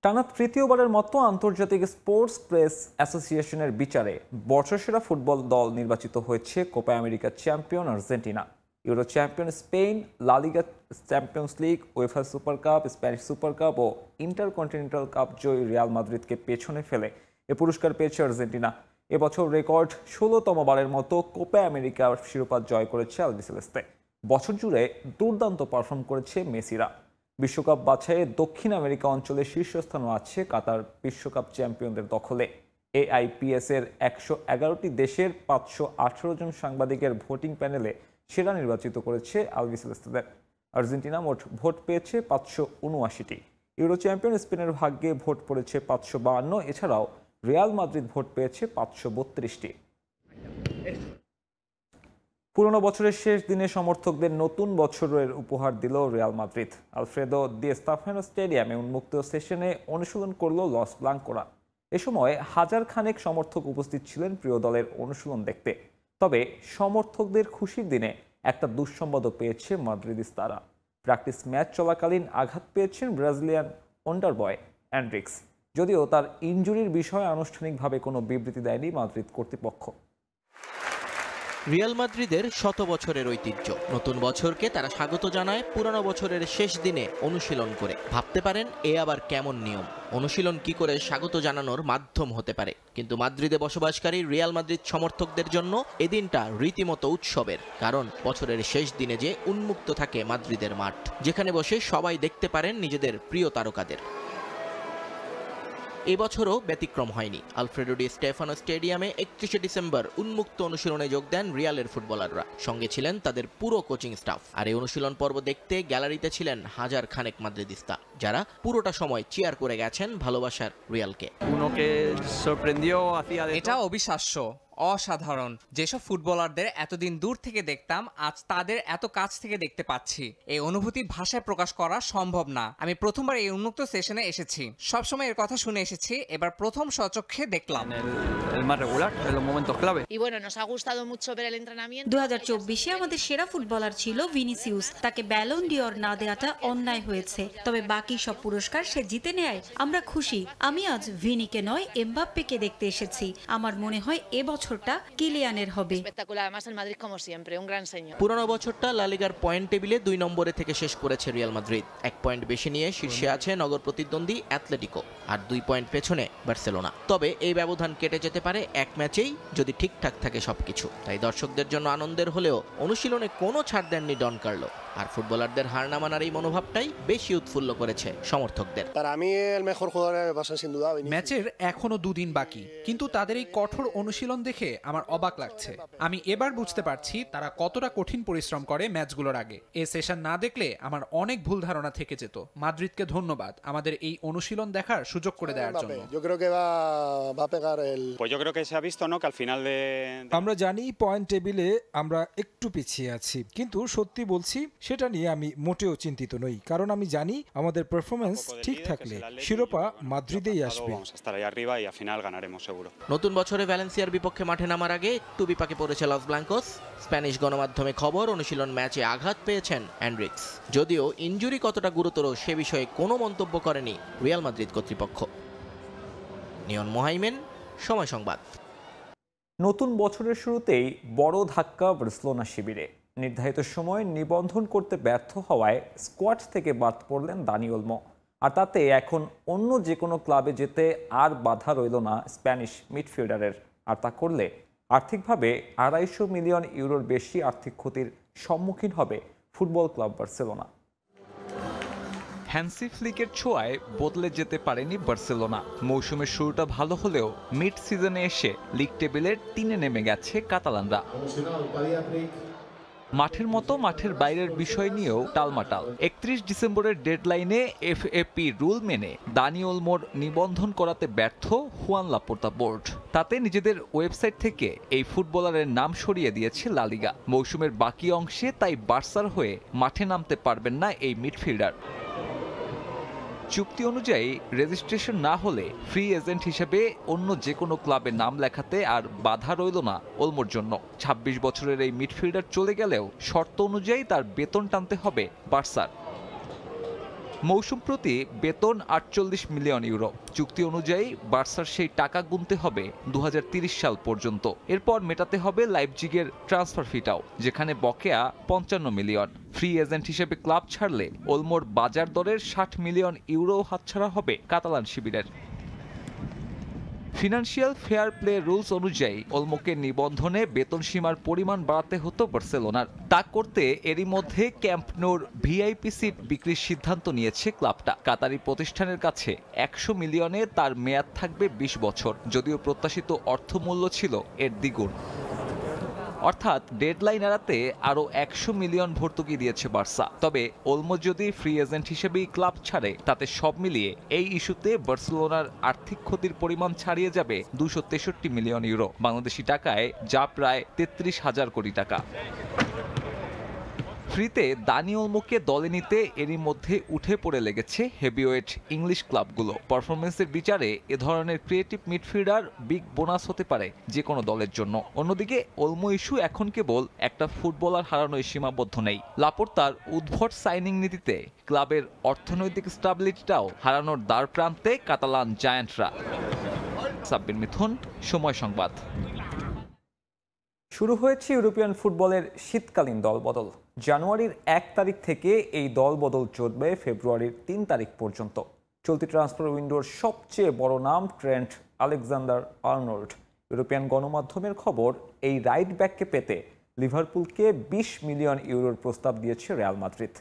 টানা তৃতীয়বারের মতো আন্তর্জাতিক স্পোর্টস প্রেস অ্যাসোসিয়েশনের বিচারে বর্ষসেরা ফুটবল দল নির্বাচিত হয়েছে Copa America champion Argentina, Euro champion Spain, La Liga Champions League, UEFA Super Cup, Spanish Super Cup ও ইন্টারকন্টিনেন্টাল কাপ জয়ী রিয়াল মাদ্রিদকে পেছনে ফেলে এ পুরস্কার পেয়েছে আর্জেন্টিনা। এবছর রেকর্ড 16তম বারের মতো কোপা আমেরিকার শিরোপা জয় করেছে আলবিসেলেস্তে। বছর জুড়ে দুর্দান্ত পারফর্ম করেছে মেসিরা। বিশ্বকাপ বাছাইয়ে দক্ষিণ আমেরিকা অঞ্চলে শীর্ষস্থানও আছে কাতার বিশ্বকাপ চ্যাম্পিয়নদের দখলে। AIPS এর 111টি দেশের 518 জন সাংবাদিকের ভোটিং প্যানেলে সেরা নির্বাচিত করেছে আলবিসেলেস্তেদের। আর্জেন্টিনা মোট ভোট পেয়েছে 579টি। ইউরো চ্যাম্পিয়ন স্পেনের ভাগ্যে ভোট পড়েছে 552। এছাড়াও রিয়াল মাদ্রিদ ভোট পেয়েছে 532টি। পুরনো বছরের শেষ দিনে সমর্থকদের নতুন বছরের উপহার দিল রিয়াল মাদ্রিদ। আলফ্রেদো দি স্টাফানো স্টেডিয়ামে উন্মুক্ত সেশনে অনুশীলন করল লস ব্লাঙ্কোরা। এ সময় হাজার খানেক সমর্থক উপস্থিত ছিলেন প্রিয় দলের অনুশীলন দেখতে। তবে সমর্থকদের খুশির দিনে একটা দুঃসংবাদও পেয়েছে মাদ্রিদিস্তারা। প্র্যাকটিস ম্যাচ চলাকালীন আঘাত পেয়েছেন ব্রাজিলিয়ান ওয়ান্ডার বয় অ্যান্ড্রিক্স। যদিও তার ইনজুরির বিষয়ে আনুষ্ঠানিকভাবে কোনো বিবৃতি দেয়নি মাদ্রিদ কর্তৃপক্ষ। রিয়াল মাদ্রিদের শত বছরের ঐতিহ্য, নতুন বছরকে তারা স্বাগত জানায় পুরনো বছরের শেষ দিনে অনুশীলন করে। ভাবতে পারেন এ আবার কেমন নিয়ম, অনুশীলন কি করে স্বাগত জানানোর মাধ্যম হতে পারে। কিন্তু মাদ্রিদে বসবাসকারী রিয়াল মাদ্রিদ সমর্থকদের জন্য এদিনটা রীতিমতো উৎসবের, কারণ বছরের শেষ দিনে যে উন্মুক্ত থাকে মাদ্রিদের মাঠ, যেখানে বসে সবাই দেখতে পারেন নিজেদের প্রিয় তারকাদের। এবছরও ব্যতিক্রম হয়নি। আলফ্রেডো ডি স্টেফানো স্টেডিয়ামে 31শে ডিসেম্বর উন্মুক্ত অনুশীলনে যোগ দেন রিয়ালের ফুটবলাররা। সঙ্গে ছিলেন তাদের পুরো কোচিং স্টাফ। আর এই অনুশীলন পর্ব দেখতে গ্যালারিতে ছিলেন হাজার খানেক মাদ্রিদিস্তা, যারা পুরোটা সময় চিয়ার করে গেছেন ভালোবাসার রিয়ালকে। এটা অবিশ্বাস্য, অসাধারণ। যেসব ফুটবলারদের এতদিন দূর থেকে দেখতাম, আজ তাদের এত কাছ থেকে দেখতে পাচ্ছি। এই অনুভূতি ভাষায় প্রকাশ করা সম্ভব না। আমি প্রথমবার এই উন্মুক্ত সেশনে এসেছি, সবসময় এর কথা শুনে এসেছি, এবার প্রথম স্বচক্ষে দেখলাম। 2024-এ আমাদের সেরা ফুটবলার ছিল ভিনিসিউস। তাকে ব্যালন ডিওর না দেওয়াটা অন্যায় হয়েছে, তবে বাকি সব পুরস্কার সে জিতে নেয়, আমরা খুশি। আমি আজ ভিনিকে নয় এমবাপ্পেকে দেখতে এসেছি। আমার মনে হয় এবছরটা কিলিয়ানের হবে। পুরনো বছরটা লা লিগার পয়েন্ট টেবিলে 2 নম্বরে থেকে শেষ করেছে রিয়াল মাদ্রিদ। 1 পয়েন্ট বেশি নিয়ে শীর্ষে আছে নগর প্রতিদ্বন্দ্বী অ্যাটলেটিকো, আর 2 পয়েন্ট পেছনে বার্সেলোনা। তবে এই ব্যবধান কেটে যেতে পারে এক ম্যাচেই, যদি ঠিকঠাক থাকে সবকিছু। তাই দর্শকদের জন্য আনন্দের হলেও অনুশীলনে কোনো ছাড় দেননি ডন কার্লো। আর ফুটবলারদের হার না মানার এই মনোভাবটাই বেশি উৎফুল্ল করেছে সমর্থকদের। ম্যাচের এখনো 2 দিন বাকি, কিন্তু তাদের এই কঠোর অনুশীলন দেখে আমার অবাক লাগছে। আমি এবার বুঝতে পারছি তারা কতটা কঠিন পরিশ্রম করে ম্যাচগুলোর আগে। এই সেশন না দেখলে আমার অনেক ভুল ধারণা থেকে যেত। মাদ্রিদকে ধন্যবাদ আমাদের এই অনুশীলন দেখার সুযোগ করে দেওয়ার জন্য। আমরা জানি পয়েন্ট টেবিলে আমরা একটু পিছিয়ে আছি, কিন্তু সত্যি বলছি সেটা নিয়ে আমি মোটেও চিন্তিত নই, কারণ আমি জানি আমাদের পারফরমেন্স ঠিক থাকলে শিরোপা মাদ্রিদেই আসবে। নতুন বছরে ভ্যালেন্সিয়ার বিপক্ষে মাঠে নামার আগে একটু বিপাকে পড়েছে লস ব্লাঙ্কোস। স্প্যানিশ গণমাধ্যমে খবর, অনুশীলন ম্যাচে আঘাত পেয়েছেন অ্যান্ড্রিক্স। যদিও ইনজুরি কতটা গুরুতর সে বিষয়ে কোনো মন্তব্য করেনি রিয়াল মাদ্রিদ কর্তৃপক্ষ। নিয়ন মোহাইমেন, সময় সংবাদ। নতুন বছরের শুরুতেই বড় ধাক্কা বার্সেলোনা শিবিরে। নির্ধারিত সময় নিবন্ধন করতে ব্যর্থ হওয়ায় স্কোয়াড থেকে বাদ পড়লেন দানি ওলমো। আর তাতে এখন অন্য যে কোনো ক্লাবে যেতে আর বাধা রইল না স্প্যানিশ মিডফিল্ডারের। আর তা করলে আর্থিকভাবে 250 মিলিয়ন ইউরোর বেশি আর্থিক ক্ষতির সম্মুখীন হবে ফুটবল ক্লাব বার্সেলোনা। হ্যান্সি ফ্লিকের ছোঁয়ায় বদলে যেতে পারেনি বার্সেলোনা। মৌসুমের শুরুটা ভালো হলেও মিড সিজনে এসে লিগ টেবিলের 3-এ নেমে গেছে কাতালানরা। মাঠের মতো মাঠের বাইরের বিষয় নিয়েও টালমাটাল। 31 ডিসেম্বরের ডেডলাইনে এফএপি রুল মেনে দানি ওলমোর নিবন্ধন করাতে ব্যর্থ হুয়ান লাপোর্তা বোর্ড। তাতে নিজেদের ওয়েবসাইট থেকে এই ফুটবলারের নাম সরিয়ে দিয়েছে লা লিগা। মৌসুমের বাকি অংশে তাই বার্সার হয়ে মাঠে নামতে পারবেন না এই মিডফিল্ডার। চুক্তি অনুযায়ী রেজিস্ট্রেশন না হলে ফ্রি এজেন্ট হিসেবে অন্য যে কোনো ক্লাবে নাম লেখাতে আর বাধা রইল না ওলমোর জন্য। 26 বছরের এই মিডফিল্ডার চলে গেলেও শর্ত অনুযায়ী তার বেতন টানতে হবে বার্সার। মৌসুম প্রতি বেতন 48 মিলিয়ন ইউরো। চুক্তি অনুযায়ী বার্সার সেই টাকা গুনতে হবে 2030 সাল পর্যন্ত। এরপর মেটাতে হবে লাইপজিগের ট্রান্সফার ফিটাও, যেখানে বকেয়া 55 মিলিয়ন। ফ্রি এজেন্ট হিসেবে ক্লাব ছাড়লে ওলমোর বাজার দরের 60 মিলিয়ন ইউরো হাতছাড়া হবে কাতালান শিবিরের। ফিনান্সিয়াল ফেয়ার প্লে রুলস অনুযায়ী ওলমোকে নিবন্ধনে বেতন সীমার পরিমাণ বাড়াতে হতো বার্সেলোনার। তা করতে এরই মধ্যে ক্যাম্প নূর ভিআইপি সিট বিক্রির সিদ্ধান্ত নিয়েছে ক্লাবটা। কাতারি প্রতিষ্ঠানের কাছে 100 মিলিয়নে তার মেয়াদ থাকবে 20 বছর, যদিও প্রত্যাশিত অর্থমূল্য ছিল এর দ্বিগুণ। অর্থাৎ ডেডলাইন এড়াতে আরও 100 মিলিয়ন ভর্তুকি দিয়েছে বার্সা। তবে ওলমো যদি ফ্রি এজেন্ট হিসেবেই ক্লাব ছাড়ে, তাতে সব মিলিয়ে এই ইস্যুতে বার্সেলোনার আর্থিক ক্ষতির পরিমাণ ছাড়িয়ে যাবে 263 মিলিয়ন ইউরো, বাংলাদেশি টাকায় যা প্রায় 33,000 কোটি টাকা। ফ্রিতে দানি ওলমোকে দলে নিতে এরই মধ্যে উঠে পড়ে লেগেছে হেভিওয়েট ইংলিশ ক্লাবগুলো। পারফরমেন্সের বিচারে এ ধরনের ক্রিয়েটিভ মিডফিল্ডার বিগ বোনাস হতে পারে যে কোনো দলের জন্য। অন্যদিকে ওলমো ইস্যু এখন কেবল একটা ফুটবলার হারানোয় সীমাবদ্ধ নেই। লাপোর্তার উদ্ভট সাইনিং নীতিতে ক্লাবের অর্থনৈতিক স্টেবিলিটিটাও হারানোর দ্বার প্রান্তে কাতালান জায়ান্টরা। সাব্বির মিথুন, সময় সংবাদ। শুরু হয়েছে ইউরোপিয়ান ফুটবলের শীতকালীন দলবদল। জানুয়ারির 1 তারিখ থেকে এই দলবদল চলবে ফেব্রুয়ারির 3 তারিখ পর্যন্ত। চলতি ট্রান্সফার উইন্ডোর সবচেয়ে বড় নাম ট্রেন্ট আলেকজান্ডার আর্নল্ড। ইউরোপিয়ান গণমাধ্যমের খবর, এই রাইট ব্যাককে পেতে লিভারপুলকে 20 মিলিয়ন ইউরোর প্রস্তাব দিয়েছে রিয়াল মাদ্রিদ।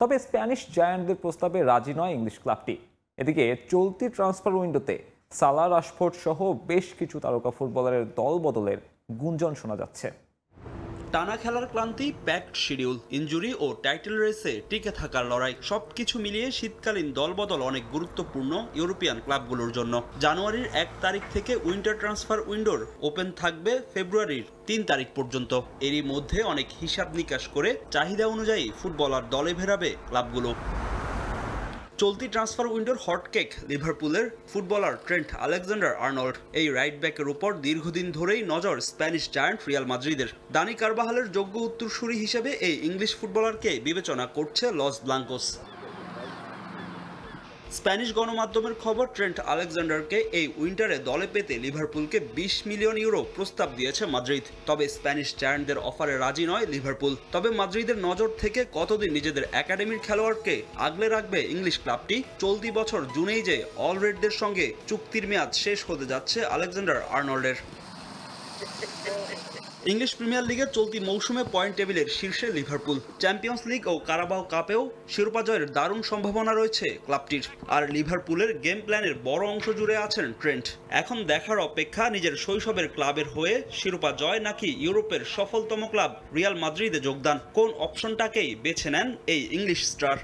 তবে স্প্যানিশ জায়ান্টদের প্রস্তাবে রাজি নয় ইংলিশ ক্লাবটি। এদিকে চলতি ট্রান্সফার উইন্ডোতে সালা, রাশফোর্ড সহ বেশ কিছু তারকা ফুটবলারের দলবদলের গুঞ্জন শোনা যাচ্ছে। টানা খেলার ক্লান্তি, প্যাকড শিডিউল, ইনজুরি ও টাইটেল রেসে টিকে থাকার লড়াই, সবকিছু মিলিয়ে শীতকালীন দলবদল অনেক গুরুত্বপূর্ণ ইউরোপিয়ান ক্লাবগুলোর জন্য। জানুয়ারির 1 তারিখ থেকে উইন্টার ট্রান্সফার উইন্ডোর ওপেন থাকবে ফেব্রুয়ারির 3 তারিখ পর্যন্ত। এরই মধ্যে অনেক হিসাব নিকাশ করে চাহিদা অনুযায়ী ফুটবলার দলে ভেড়াবে ক্লাবগুলো। চলতি ট্রান্সফার উইন্ডোর হটকেক লিভারপুলের ফুটবলার ট্রেন্ট আলেকজান্ডার আর্নল্ড। এই রাইট ব্যাকের উপর দীর্ঘদিন ধরেই নজর স্প্যানিশ জায়ান্ট রিয়াল মাদ্রিদের। দানি কারবাহালের যোগ্য উত্তরসূরি হিসেবে এই ইংলিশ ফুটবলারকে বিবেচনা করছে লস ব্লাঙ্কোস। স্প্যানিশ গণমাধ্যমের খবর, ট্রেন্ট আলেকজান্ডারকে এই উইন্টারে দলে পেতে লিভারপুলকে 20 মিলিয়ন ইউরো প্রস্তাব দিয়েছে মাদ্রিদ। তবে স্প্যানিশ জায়ান্টদের অফারে রাজি নয় লিভারপুল। তবে মাদ্রিদের নজর থেকে কতদিন নিজেদের একাডেমির খেলোয়াড়কে আগলে রাখবে ইংলিশ ক্লাবটি? চলতি বছর জুনেই যে অলরেডদের সঙ্গে চুক্তির মেয়াদ শেষ হতে যাচ্ছে আলেকজান্ডার আর্নল্ডের। ইংলিশ প্রিমিয়ার লিগের চলতি মৌসুমে পয়েন্ট টেবিলের শীর্ষে লিভারপুল। চ্যাম্পিয়ন্স লিগ ও কারাবাও কাপেও শিরোপা জয়ের দারুণ সম্ভাবনা রয়েছে ক্লাবটির। আর লিভারপুলের গেম প্ল্যানের বড় অংশ জুড়ে আছেন ট্রেন্ট। এখন দেখার অপেক্ষা নিজের শৈশবের ক্লাবের হয়ে শিরোপা জয় নাকি ইউরোপের সফলতম ক্লাব রিয়াল মাদ্রিদে যোগদান। কোন অপশনটাকেই বেছে নেন এই ইংলিশ স্টার?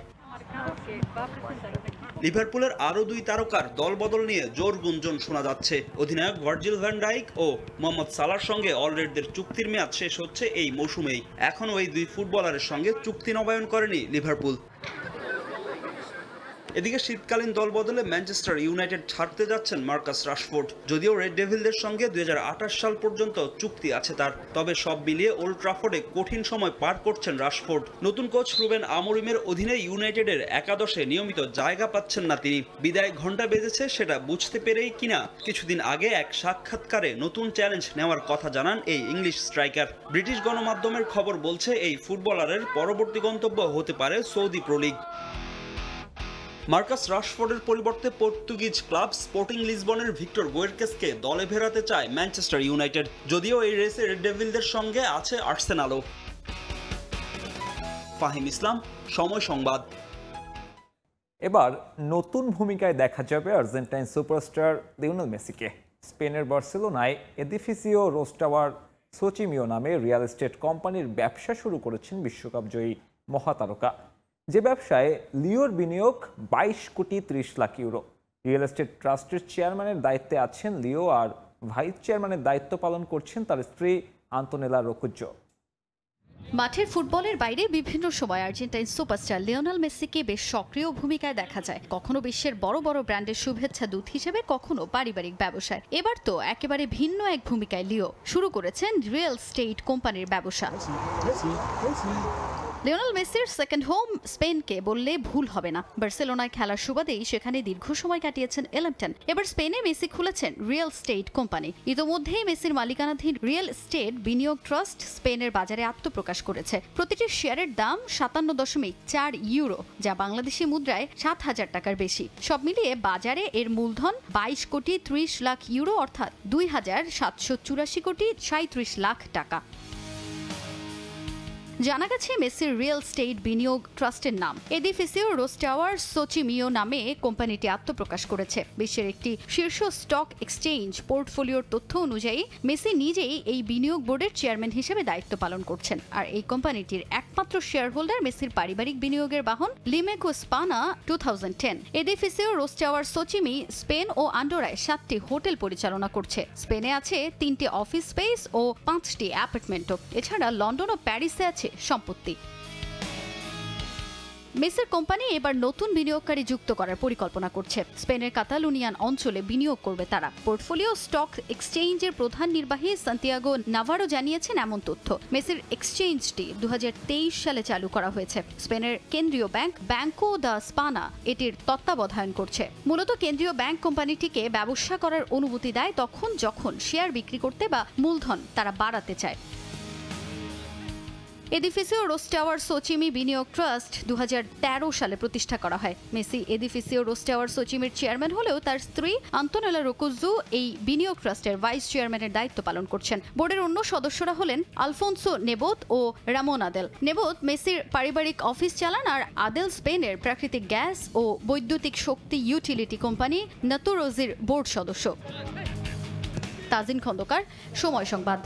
লিভারপুলের আরও 2 তারকার দলবদল নিয়ে জোর গুঞ্জন শোনা যাচ্ছে। অধিনায়ক ভার্জিল ভ্যান ডাইক ও মোহাম্মদ সালার সঙ্গে অলরেডদের চুক্তির মেয়াদ শেষ হচ্ছে এই মৌসুমেই। এখনও এই 2 ফুটবলারের সঙ্গে চুক্তি নবায়ন করেনি লিভারপুল। এদিকে শীতকালীন দলবদলে ম্যানচেস্টার ইউনাইটেড ছাড়তে যাচ্ছেন মার্কাস রাশফোর্ড। যদিও রেড ডেভিলদের সঙ্গে 2028 সাল পর্যন্ত চুক্তি আছে তার। তবে সব মিলিয়ে ওল্ড ট্রাফোর্ডে কঠিন সময় পার করছেন রাশফোর্ড। নতুন কোচ রুবেন আমোরিমের অধীনে ইউনাইটেডের একাদশে নিয়মিত জায়গা পাচ্ছেন না তিনি। বিদায় ঘণ্টা বেজেছে সেটা বুঝতে পেরেই কিনা কিছুদিন আগে এক সাক্ষাৎকারে নতুন চ্যালেঞ্জ নেওয়ার কথা জানান এই ইংলিশ স্ট্রাইকার। ব্রিটিশ গণমাধ্যমের খবর বলছে, এই ফুটবলারের পরবর্তী গন্তব্য হতে পারে সৌদি প্রো লিগ। মার্কাস রাশফোর্ডের পরিবর্তে পর্তুগিজ ক্লাব স্পোর্টিং লিসবনের ভিক্টর গোয়েরকেসকে দলে ফেরাতে চায় ম্যানচেস্টার ইউনাইটেড। যদিও এই রেসে রেড ডেভিলদের সঙ্গে আছে আর্সেনালও। ফাহিম ইসলাম, সময় সংবাদ। এবার নতুন ভূমিকায় দেখা যাবে আর্জেন্টাইন সুপারস্টার লিওনেল মেসিকে। স্পেনের বার্সেলোনায় এডিফিসিও রোস্টাওয়ার সোচিমিও নামে রিয়েল এস্টেট কোম্পানির ব্যবসা শুরু করেছেন বিশ্বকাপ জয়ী মহাতারকা। যে ব্যবসায় লিওর বিনিয়োগ 22 কোটি 30 লাখ ইউরো। রিয়েল এস্টেট ট্রাস্টের চেয়ারম্যানের দায়িত্বে আছেন লিও, আর ভাইস চেয়ারম্যানের দায়িত্ব পালন করছেন তার স্ত্রী আন্তোনেলা রোকুজ্জো। মাঠের ফুটবলের বাইরে বিভিন্ন সময় আর্জেন্টাইন সুপারস্টার লিওনেল মেসিকে বেশ সক্রিয় ভূমিকায় দেখা যায়। কখনো বিশ্বের বড় বড় ব্র্যান্ডের শুভেচ্ছা দূত হিসেবে, কখনো পারিবারিক ব্যবসায়। এবার তো একেবারে ভিন্ন এক ভূমিকায় লিও শুরু করেছেন রিয়েল এস্টেট কোম্পানির ব্যবসা। লিওনেল মেসির সেকেন্ড হোম স্পেনকে বললে ভুল হবে না। বার্সেলোনায় খেলার সুবাদেই সেখানে দীর্ঘ সময় কাটিয়েছেন এলেম্পটন। এবার স্পেনে মেসি খুলেছেন রিয়েল স্টেট কোম্পানি। ইতোমধ্যেই মেসির মালিকানাধীন রিয়েল স্টেট বিনিয়োগ ট্রাস্ট স্পেনের বাজারে আত্মপ্রকাশ করেছে। প্রতিটি শেয়ারের দাম 57.4 ইউরো, যা বাংলাদেশি মুদ্রায় 7,000 টাকার বেশি। সব মিলিয়ে বাজারে এর মূলধন 22 কোটি 30 লাখ ইউরো, অর্থাৎ 2,784 কোটি 37 লাখ টাকা। জানা গেছে মেসির রিয়েল স্টেট বিনিয়োগ ট্রাস্টের নাম এডিফিসিও রোস্টাওয়ার সোচিমিও নামে কোম্পানিটি আত্মপ্রকাশ করেছে। বিশ্বের একটি শীর্ষ স্টক এক্সচেঞ্জ পোর্টফোলিওর তথ্য অনুযায়ী মেসি নিজেই এই বিনিয়োগ বোর্ডের চেয়ারম্যান হিসেবে দায়িত্ব পালন করছেন। আর এই কোম্পানিটির একমাত্র শেয়ার হোল্ডার মেসির পারিবারিক বিনিয়োগের বাহন লিমেকো স্পানা 2010। এডিফিসিও রোস্টাওয়ার সোচিমি স্পেন ও আন্ডোরায় 7টি হোটেল পরিচালনা করছে। স্পেনে আছে 3টি অফিস স্পেস ও 5টি অ্যাপার্টমেন্টও। এছাড়া লন্ডন ও প্যারিসে আছে সম্পত্তি। মেসির কোম্পানি এবার নতুন বিনিয়োগকারী যুক্ত করার পরিকল্পনা করছে। স্পেনের কাতালুনিয়ান অঞ্চলে বিনিয়োগ করবে তারা। পোর্টফোলিও স্টক এক্সচেঞ্জের প্রধান নির্বাহী সান্তিয়াগো নাভারো জানিয়েছেন এমন তথ্য। মেসির এক্সচেঞ্জটি 2023 সালে চালু করা হয়েছে। স্পেনের কেন্দ্রীয় ব্যাংক ব্যাংকো দা স্পানা এটির তত্ত্বাবধান করছে। মূলত কেন্দ্রীয় ব্যাংক কোম্পানিটিকে ব্যবসা করার অনুমতি দেয় তখন যখন শেয়ার বিক্রি করতে বা মূলধন তারা বাড়াতে চায়। এডিফিসিও রোস্টাওয়ার সোচিমি বিনিয়োগ ট্রাস্ট 2013 সালে প্রতিষ্ঠা করা হয়। মেসি এডিফিসিও রোস্টাওয়ার সোচিমির চেয়ারম্যান হলেও তার স্ত্রী আন্তোনেলা রোকুজু এই বিনিয়োগ ট্রাস্টের ভাইস চেয়ারম্যানের দায়িত্ব পালন করছেন। বোর্ডের অন্য সদস্যরা হলেন আলফোনসো নেবোত ও রামন আদেল। নেবোত মেসির পারিবারিক অফিস চালান, আর আদেল স্পেনের প্রাকৃতিক গ্যাস ও বৈদ্যুতিক শক্তি ইউটিলিটি কোম্পানি নাতুরোজির বোর্ড সদস্য। তাজিন খন্দকার, সময় সংবাদ।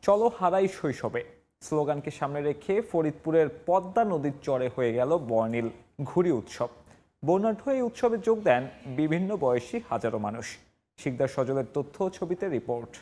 চলো হারাই শৈশবে স্লোগানকে সামনে রেখে ফরিদপুরের পদ্মা নদীর চরে হয়ে গেল বর্ণিল ঘুড়ি উৎসব। বর্ণাঢ্য এই উৎসবে যোগ দেন বিভিন্ন বয়সী হাজারো মানুষ। শিকদার সজলের তথ্য ছবিতে রিপোর্ট।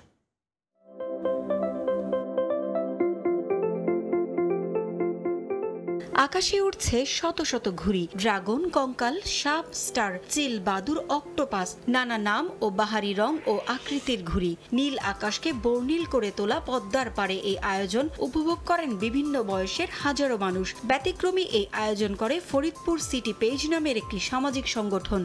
আকাশে উঠছে শত শত ঘুড়ি, ড্রাগন, কঙ্কাল, সাপ, স্টার, চিল, বাদুর, অক্টোপাস, নানা নাম ও বাহারি রং ও আকৃতির ঘুড়ি। নীল আকাশকে বর্ণিল করে তোলা পদ্মার পাড়ে এই আয়োজন উপভোগ করেন বিভিন্ন বয়সের হাজারো মানুষ। ব্যতিক্রমী এই আয়োজন করে ফরিদপুর সিটি পেজ নামের একটি সামাজিক সংগঠন।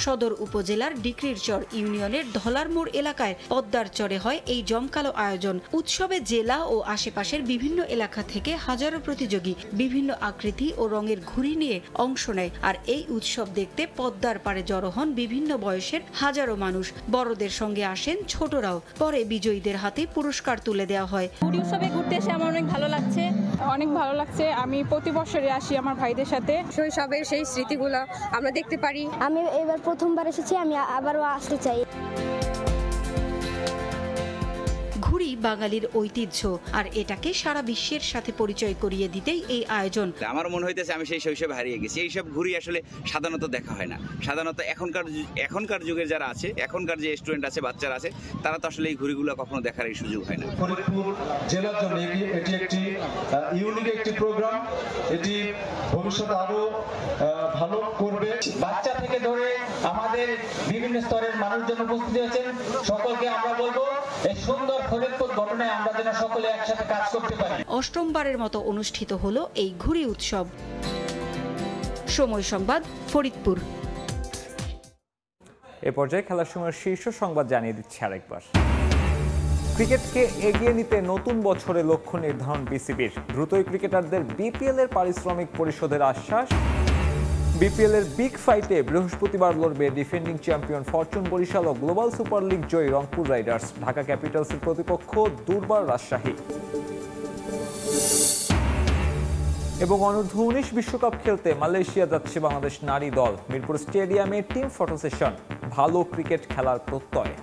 সদর উপজেলার ডিক্রিরচর ইউনিয়নের ধলারমোড় এলাকায় পদ্মার চরে হয় এই জমকালো আয়োজন। উৎসবে জেলা ও আশেপাশের বিভিন্ন এলাকা থেকে হাজারো প্রতিযোগী বিভিন্ন আকৃতি ও রঙের ঘুড়ি নিয়ে অংশ নেয়। আর এই উৎসব দেখতে পদ্মার পাড়ে জড়ো হন বিভিন্ন বয়সের হাজারো মানুষ। বড়দের সঙ্গে আসেন ছোটরাও। পরে বিজয়ীদের হাতে পুরস্কার তুলে দেওয়া হয়। ঘুড়ি উৎসবে ঘুরতে এসে আমার অনেক ভালো লাগছে। আমি প্রতি বছরে আসি আমার ভাইদের সাথে। শৈশবের সেই স্মৃতিগুলো আমরা দেখতে পারি। আমি এবার প্রথমবার এসেছি, আমি আবারও আসতে চাই। ঘুড়ি বাঙালির ঐতিহ্য, আর এটাকে সারা বিশ্বের সাথে পরিচয় করিয়ে দিতেই এই আয়োজন। আমার মনে হইতেছে আমি সেই শৈশবে হারিয়ে গেছি। এইসব ঘুড়ি আসলে সাধারণত দেখা হয় না। সাধারণত এখনকার যুগের যারা আছে, এখনকার যে স্টুডেন্ট আছে, বাচ্চারা আছে, তারা তো আসলে এই ঘুড়িগুলো কখনো দেখার এই সুযোগ হয় না। ফরিদপুর জেলার জন্য এটি একটি ইউনিক একটি প্রোগ্রাম। এটি ভবিষ্যতে আরো ভালো করবে। বাচ্চা থেকে ধরে আমাদের বিভিন্ন স্তরের মানুষজন উপস্থিত আছেন। সকলকে আমরা বলবো এই সুন্দর ফরিদপুর ঘটনায় আমরা যেন সকলে একসাথে কাজ করতে পারি। অষ্টমবারের মতো অনুষ্ঠিত হলো এই ঘুড়ি উৎসব। সময় সংবাদ, ফরিদপুর। এ পর্যায়ে খেলার সময় শীর্ষ সংবাদ জানিয়ে দিচ্ছি আরেকবার। ক্রিকেটকে এগিয়ে নিতে নতুন বছরে লক্ষ্য নির্ধারণ বিসিবির। দ্রুতই ক্রিকেটারদের বিপিএল এর পারিশ্রমিক পরিশোধের আশ্বাস। বিপিএল এর বিগ ফাইটে বৃহস্পতিবার লড়বে ডিফেন্ডিং চ্যাম্পিয়ন ফরচুন বরিশাল ও গ্লোবাল সুপার লিগ জয়ী রংপুর রাইডার্স। ঢাকা ক্যাপিটালসের প্রতিপক্ষ দুর্বার রাজশাহী। এবং অনূর্ধ্ব 19 বিশ্বকাপ খেলতে মালয়েশিয়া যাচ্ছে বাংলাদেশ নারী দল। মিরপুর স্টেডিয়ামে টিম ফটো সেশন। ভালো ক্রিকেট খেলার প্রত্যয়।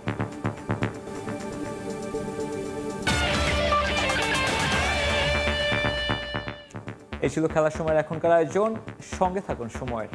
এই ছিল খেলার সময়ের এখনকার আয়োজন। সঙ্গে থাকুন সময়ের।